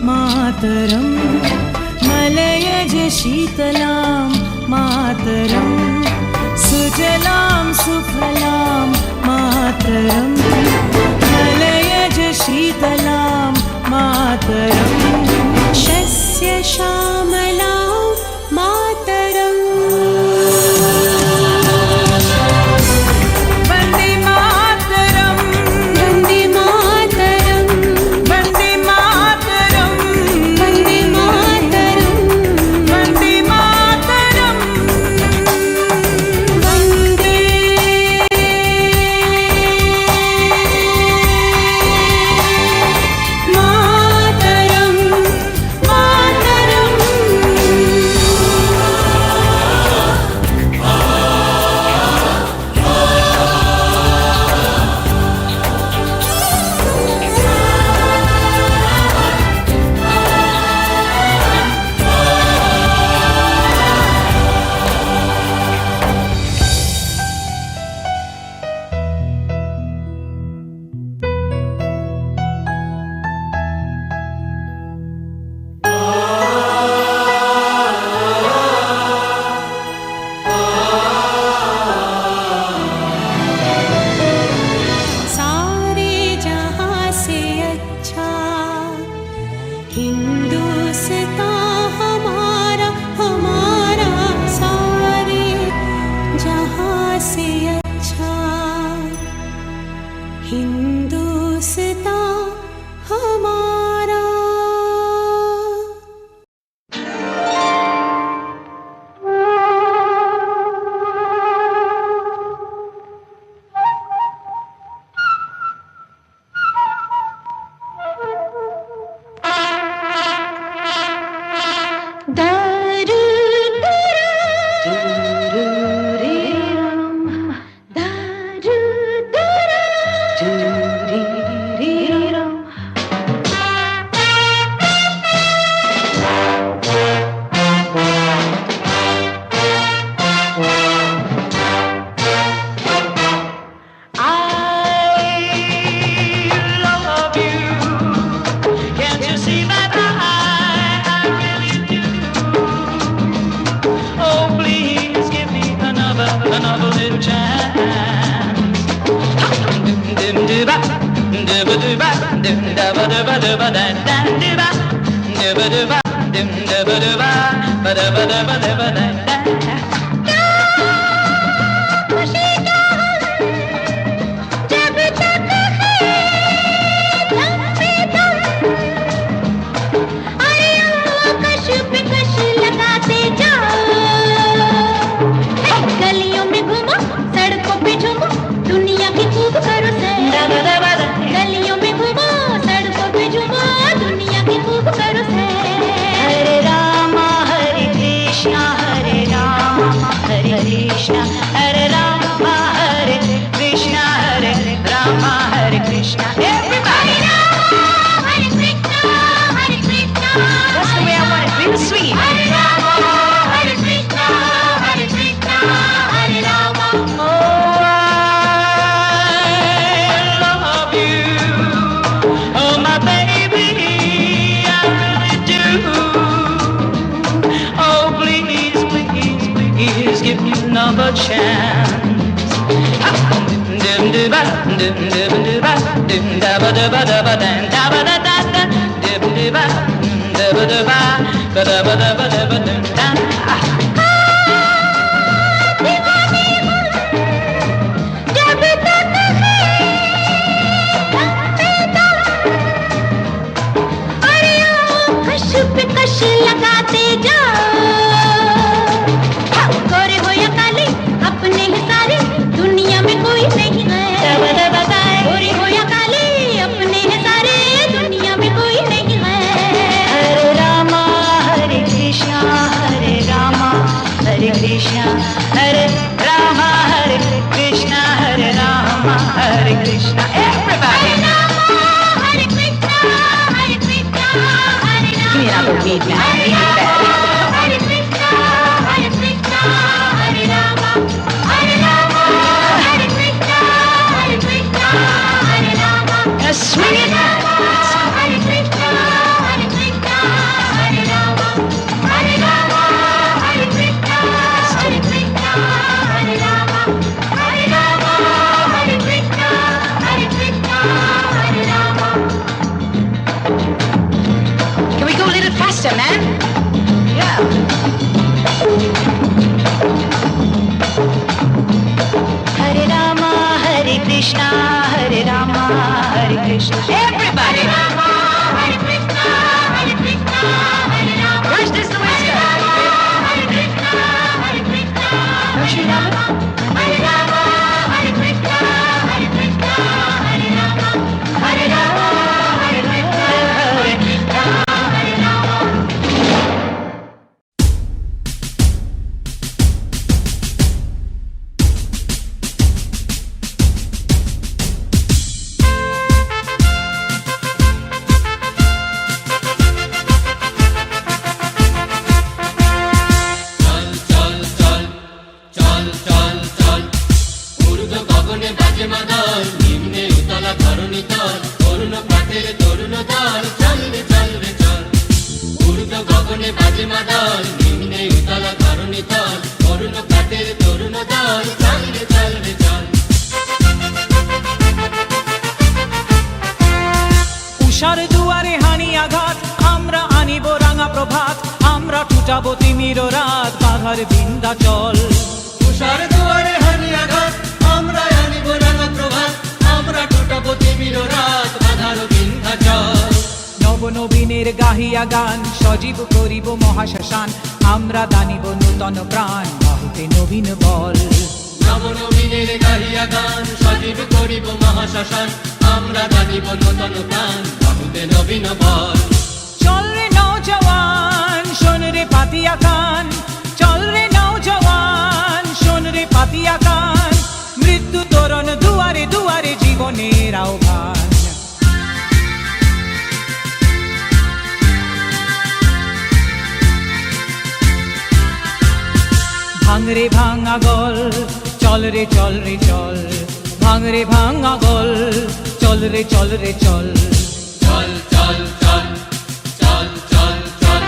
मातरम मलयज शीतलां मातरम सुजलां सुफलां मातरम मलयज शीतलां मातरम शस्य श्यामलां मातरम हिंदुस्तान हमारा हमारा सारे जहां से अच्छा हिंदुस्तान हमारा। गलियों में घूमो सड़कों पे झूमो दुनिया की खूब करो सैर। गलियों में घूमो सड़कों पे झूमो दुनिया की खूब करो सैर। हरे रामा हरे कृष्णा हरे कृष्णा हरे रामा हरे कृष्णा हरे Krishna. Everybody Hare Krishna Hare Krishna। That's the way I want it, real sweet। Hare Rama Hare Krishna Hare Krishna Hare Rama। Oh, I love you, oh my baby, I really do। Oh please, please, please give me double chance. Dim dim ba dim dim dim ba dim da ba da ba da ba da ba da da da dim dim ba da ba da ba da ba da ba da ba da. पे कश लगाते जाओ, गोरे हो या काले अपने ही सारे, दुनिया में कोई नहीं है। गोरे हो या काले अपने ही सारे, दुनिया में कोई नहीं है। हरे रामा हरे कृष्णा हरे रामा हरे कृष्णा हरे रामा हरे कृष्णा हरे रामा हरे Krishna. Everybody! Hare Krishna Hare Krishna Hare Ram. Give me another beat, man. I need it bad. Hare Krishna Hare Ram Hare Ram Hare Krishna Hare Ram. Now swing it. Hare Krishna Hare Ram Hare Ram Hare Krishna Hare Ram Hare Ram Hare Krishna Hare Ram. Can we go a little faster, man? Yeah. Hare Rama, Hare Krishna, Hare Rama, Hare Krishna. Everybody! Hare Krishna Hare Ram. Watch this, the way it's going. Hare Krishna Hare Ram. Don't you love it? हरे राम हरे कृष्णा हरे राम हरे राम हरे कृष्णा हरे राम। উষার দুয়ারে হানি আঘাত, আমরা আনিব রাঙা প্রভাত, আমরা টুটাবো তিমির রাত, বাধার বিন্ধ্যাচল। উষার দুয়ারে হানি আঘাত, আমরা আনিব রাঙা প্রভাত, আমরা টুটাবো তিমির রাত, বাধার বিন্ধ্যাচল। নবনবীনের গাহিয়া গান, সজীব করিব মহাশ্মশান, আমরা দানিব নূতন প্রাণ, বাহুতে নবীন বল। নবনবীনের গাহিয়া গান, সজীব করিব মহাশ্মশান, আমরা দানিব নূতন প্রাণ, বাহুতে নবীন বল। চল রে নৌজওয়ান, শোন রে পাতিয়া কান, চল রে নৌজওয়ান, শোন রে পাতিয়া কান, মৃত্যু তোরণ দুয়ারে দুয়ারে জীবনের আহ্বান। ভাঙরে ভাঙা গল, চল রে চল রে চল, ভাঙরে ভাঙা গল, চল রে চল রে চল। চল চল চল চল চল চল।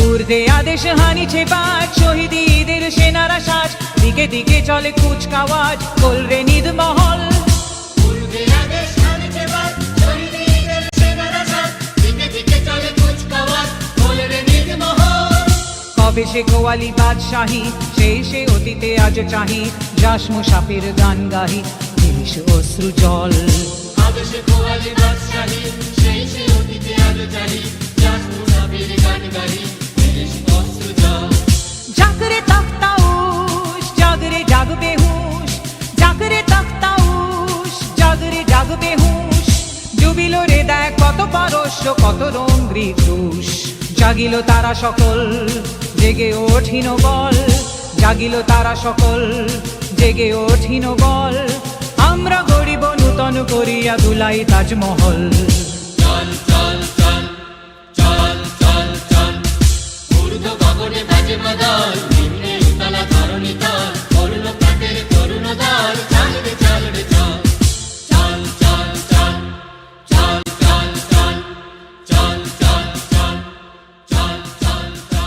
ঊর্ধ্বে আদেশ হানিছে বাজ, শহীদদের সেনারা সাজ, দিকে দিকে চলে কুচকাওয়াজ, কোল রে নিদ মহল। পূর্বে আদেশ হানিছে বাজ, শহীদদের সেনারা সাজ, দিকে দিকে চলে কুচকাওয়াজ, বলে রে নির্মহল। কবে সে কোয়ালি বাদশাহী, সেই সে অতীতে আজ চাহি, যাস মুসাফির গান গাহি, তিরিশ অশ্রু জল। আদেশে কোয়ালি বাদশাহী, সেই সে অতীতে আজ চাহি, যাস মুসাফির গান গাহি, তিরিশ অশ্রু জল। জাগরে তখতাউশ, জাগরে জাগবে হুঁশ, জাগরে তখতাউশ, জাগরে জাগবে হুঁশ, ডুবিল রে দেখ কত পারস্য, কত রঙ্গি দোষ। জাগিল তারা সকল, জেগে ওঠিন বল, জাগিল তারা সকল, জেগে ওঠিন বল, আমরা গড়িব নূতন করিয়া দুলাই তাজমহল। চল চল চল চল চল চল। ঊর্ধ্ব গগনে বাজে মাদল, নিম্নে উতলা ধরণী তল, অরুণ প্রাতের তরুণ দল, চল রে চল রে চল। চল চল চল চল চল চল চল চল চল চল চল চল।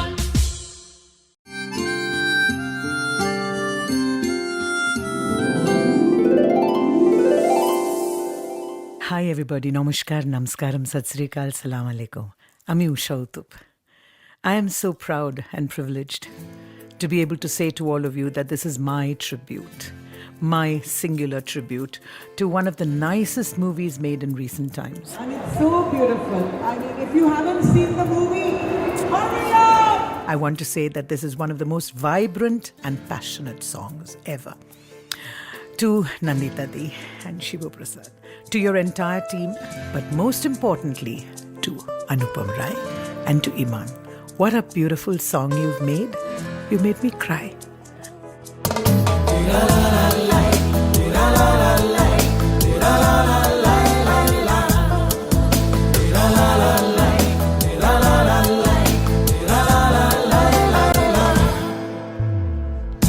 everybody. Namaskar, namaskaram, sat sri akal, salam alaikum. Ami Usha Utup. I am so proud and privileged to be able to say to all of you that this is my tribute, my singular tribute to one of the nicest movies made in recent times. And it's so beautiful. I mean, if you haven't seen the movie, hurry up! I want to say that this is one of the most vibrant and passionate songs ever. To Nandita Di and Shivu Prasad, to your entire team, but most importantly, to Anupam Rai and to Iman. What a beautiful song you've made. You made me cry.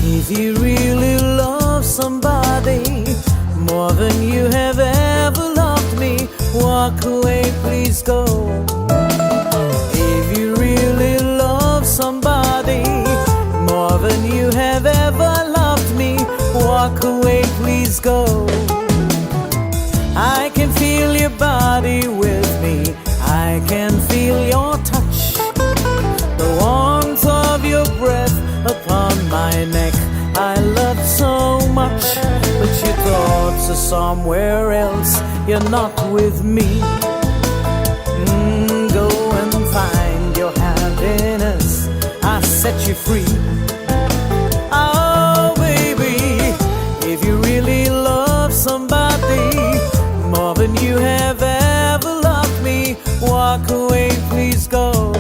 If you really love somebody more than you have ever loved me, walk away, please go. If you really love somebody more than you have ever loved me, walk away, please go. I can feel your body with me, I can feel your touch, the warmth of your breath upon my neck. I love so much, but your thoughts are somewhere else. You're not with me. Go and find your happiness. I set you free. Oh, baby, if you really love somebody more than you have ever loved me, walk away, please go.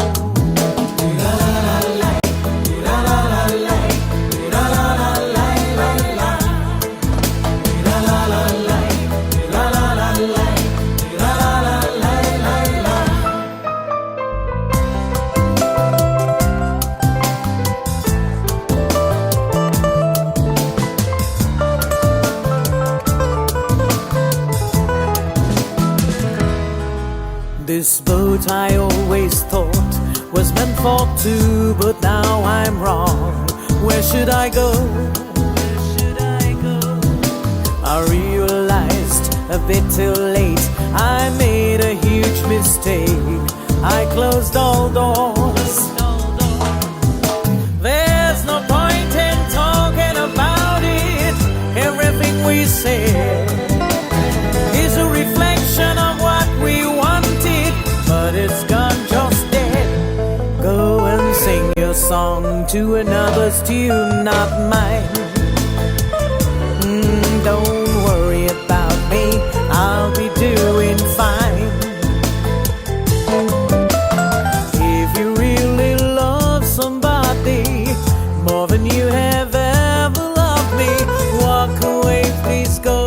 This boat I always thought was meant for two, but now I'm wrong. Where should I go? I realized a bit too late I made a huge mistake. I closed all doors. There's no point in talking about it. Everything we say is a reflection of what we wanted, but it's gone just dead. Go and sing your song to another's tune, not mine. Don't worry about me, I'll be doing fine. If you really love somebody more than you have ever loved me, walk away, please go.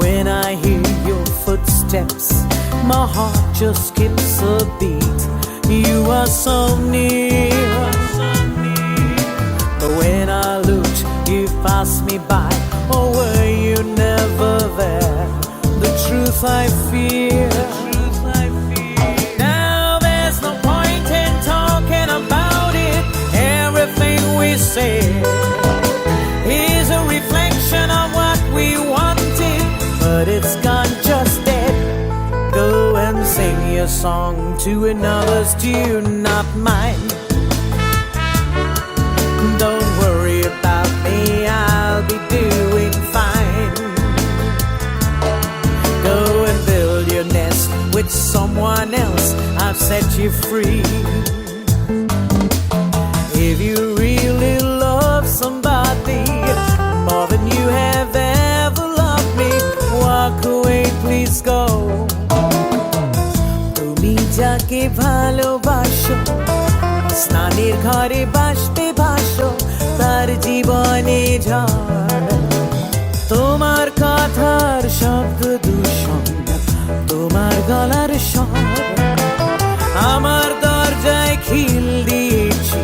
When I hear your footsteps, my heart just skips a beat. You are so near, but when I looked, you passed me by. Or were you never there? The truth I fear. Now there's no point in talking about it. Everything we say is a reflection of what we wanted, but it's gone just dead. Go and sing your song to another's tune, not mine. Don't worry about me, I'll be doing fine. Go and build your nest with someone else, I've set you free. If you really love somebody more than you have ever loved me, walk away, please go. তুমি যাকে ভালোবাসো, স্নানের ঘরে বাসবে ভাসো, তার জীবনে ঝড়। তোমার কথার শব্দ দূষণ, তোমার গলার স্বর ঢিল দিয়েছি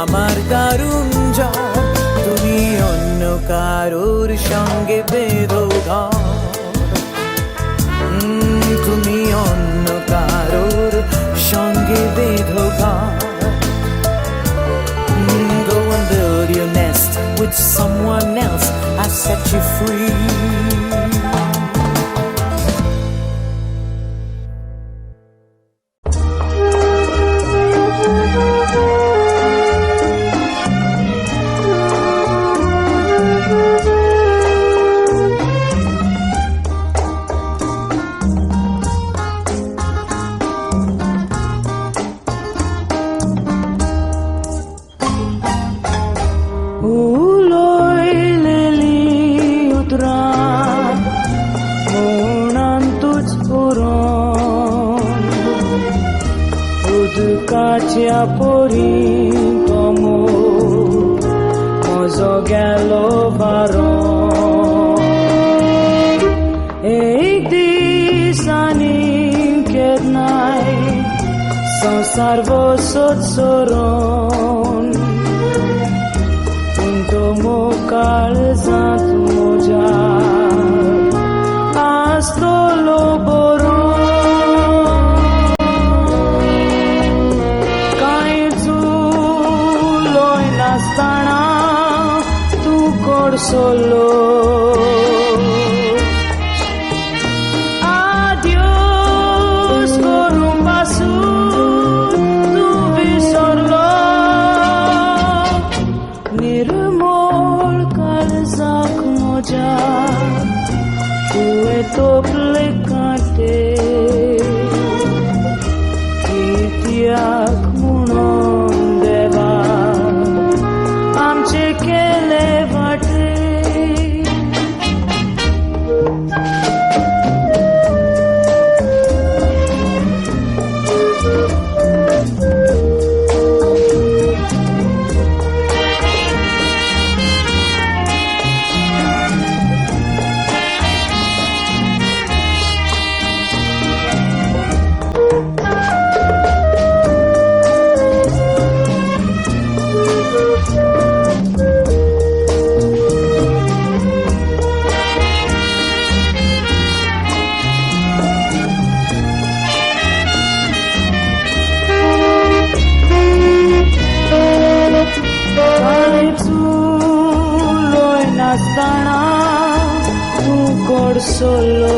আমার দারুণ জ্বর তুমি অন্য কারোর সঙ্গে বেঁধো ঘর তুমি অন্য কারোর সঙ্গে বেঁধো ঘর Go and build your nest with someone else. I set you free. Sarvosotsoron Untomo kalzat moja Astolo boron Kaitzu loy nastana Tu kor solo Adios korum pasu tople kate kitiak munon deva amche kele vate solo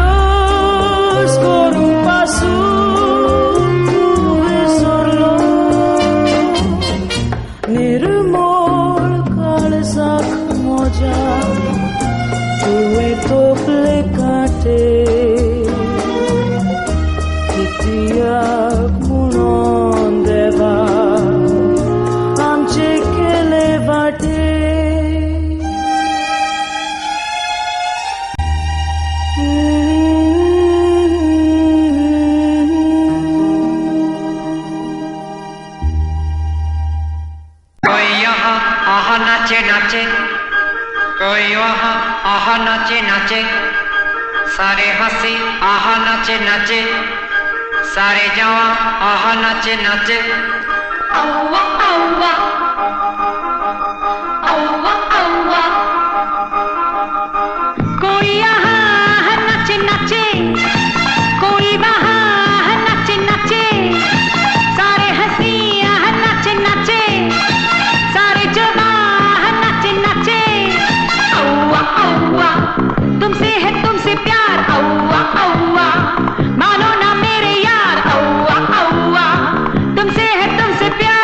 adiós por un paso solo nirmol kalzak moja tue tople kate kitiak munon deva amche kele vate नाचे कोई वहाँ आहा नाचे नाचे सारे हंसी आहा नाचे नाचे सारे जवां आहा नाचे नाचे औवा औवा औवा औवा कोई यहाँ नाचे नाचे कोई वहाँ नाचे नाचे सारे हंसी यहाँ नाचे नाचे सारे जवां तुमसे है तुमसे प्यार औवा औवा मानो ना मेरे यार औवा औवा तुमसे है तुमसे प्यार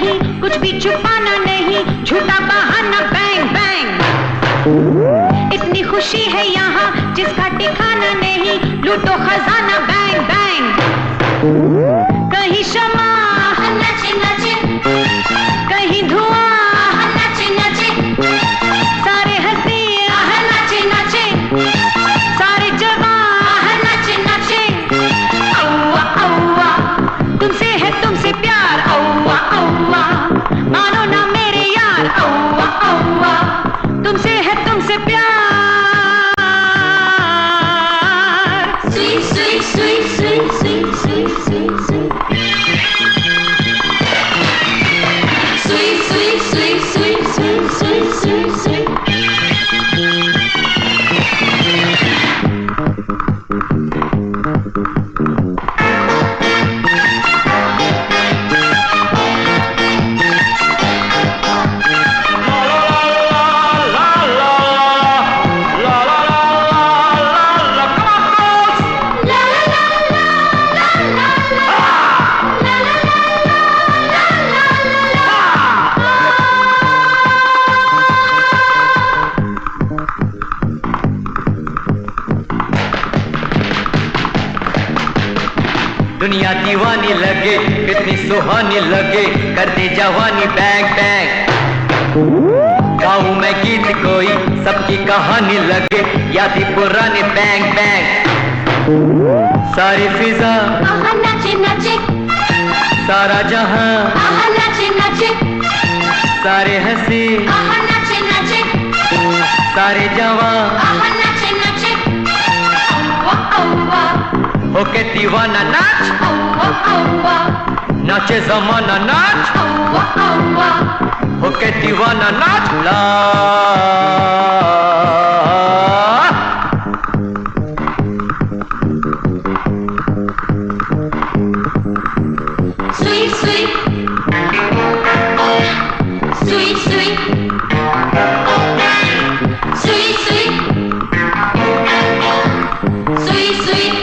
नहीं, कुछ भी छुपाना नहीं, झूठा बहाना बैंग बैंग। इतनी खुशी है यहाँ जिसका ठिकाना नहीं, लूटो खजाना बैंग बैंग। कहीं शमा नाचे नाचे, कहीं धुआं नाचे नाचे, सारे हंसी नाचे नाचे, सारे जवान नाचे नाचे। औवा औवा तुमसे है तुमसे प्यार, औवा औवा मानो ना मेरे यार, औवा औवा तुमसे है तुमसे प्यार। Sweet sweet sweet sweet sweet sweet sweet sweet sweet sweet sweet sweet sweet sweet sweet दुनिया दीवानी लगे, कितनी सुहानी लगे, कर दे जवानी बैंग बैंग। गाऊं मैं गीत कोई, सबकी कहानी लगे, यादी पुरानी बैंग बैंग। सारी फिजा नाचे नाचे, सारा जहां नाचे नाचे, सारे हंसी नाचे नाचे, सारे जवान नाचे नाचे। औवा औवा होके दीवाना नाच, औवा औवा नाचे जमाना नाच, औवा औवा होके दीवाना नाच। ला sweet sweet sweet sweet sweet sweet sweet sweet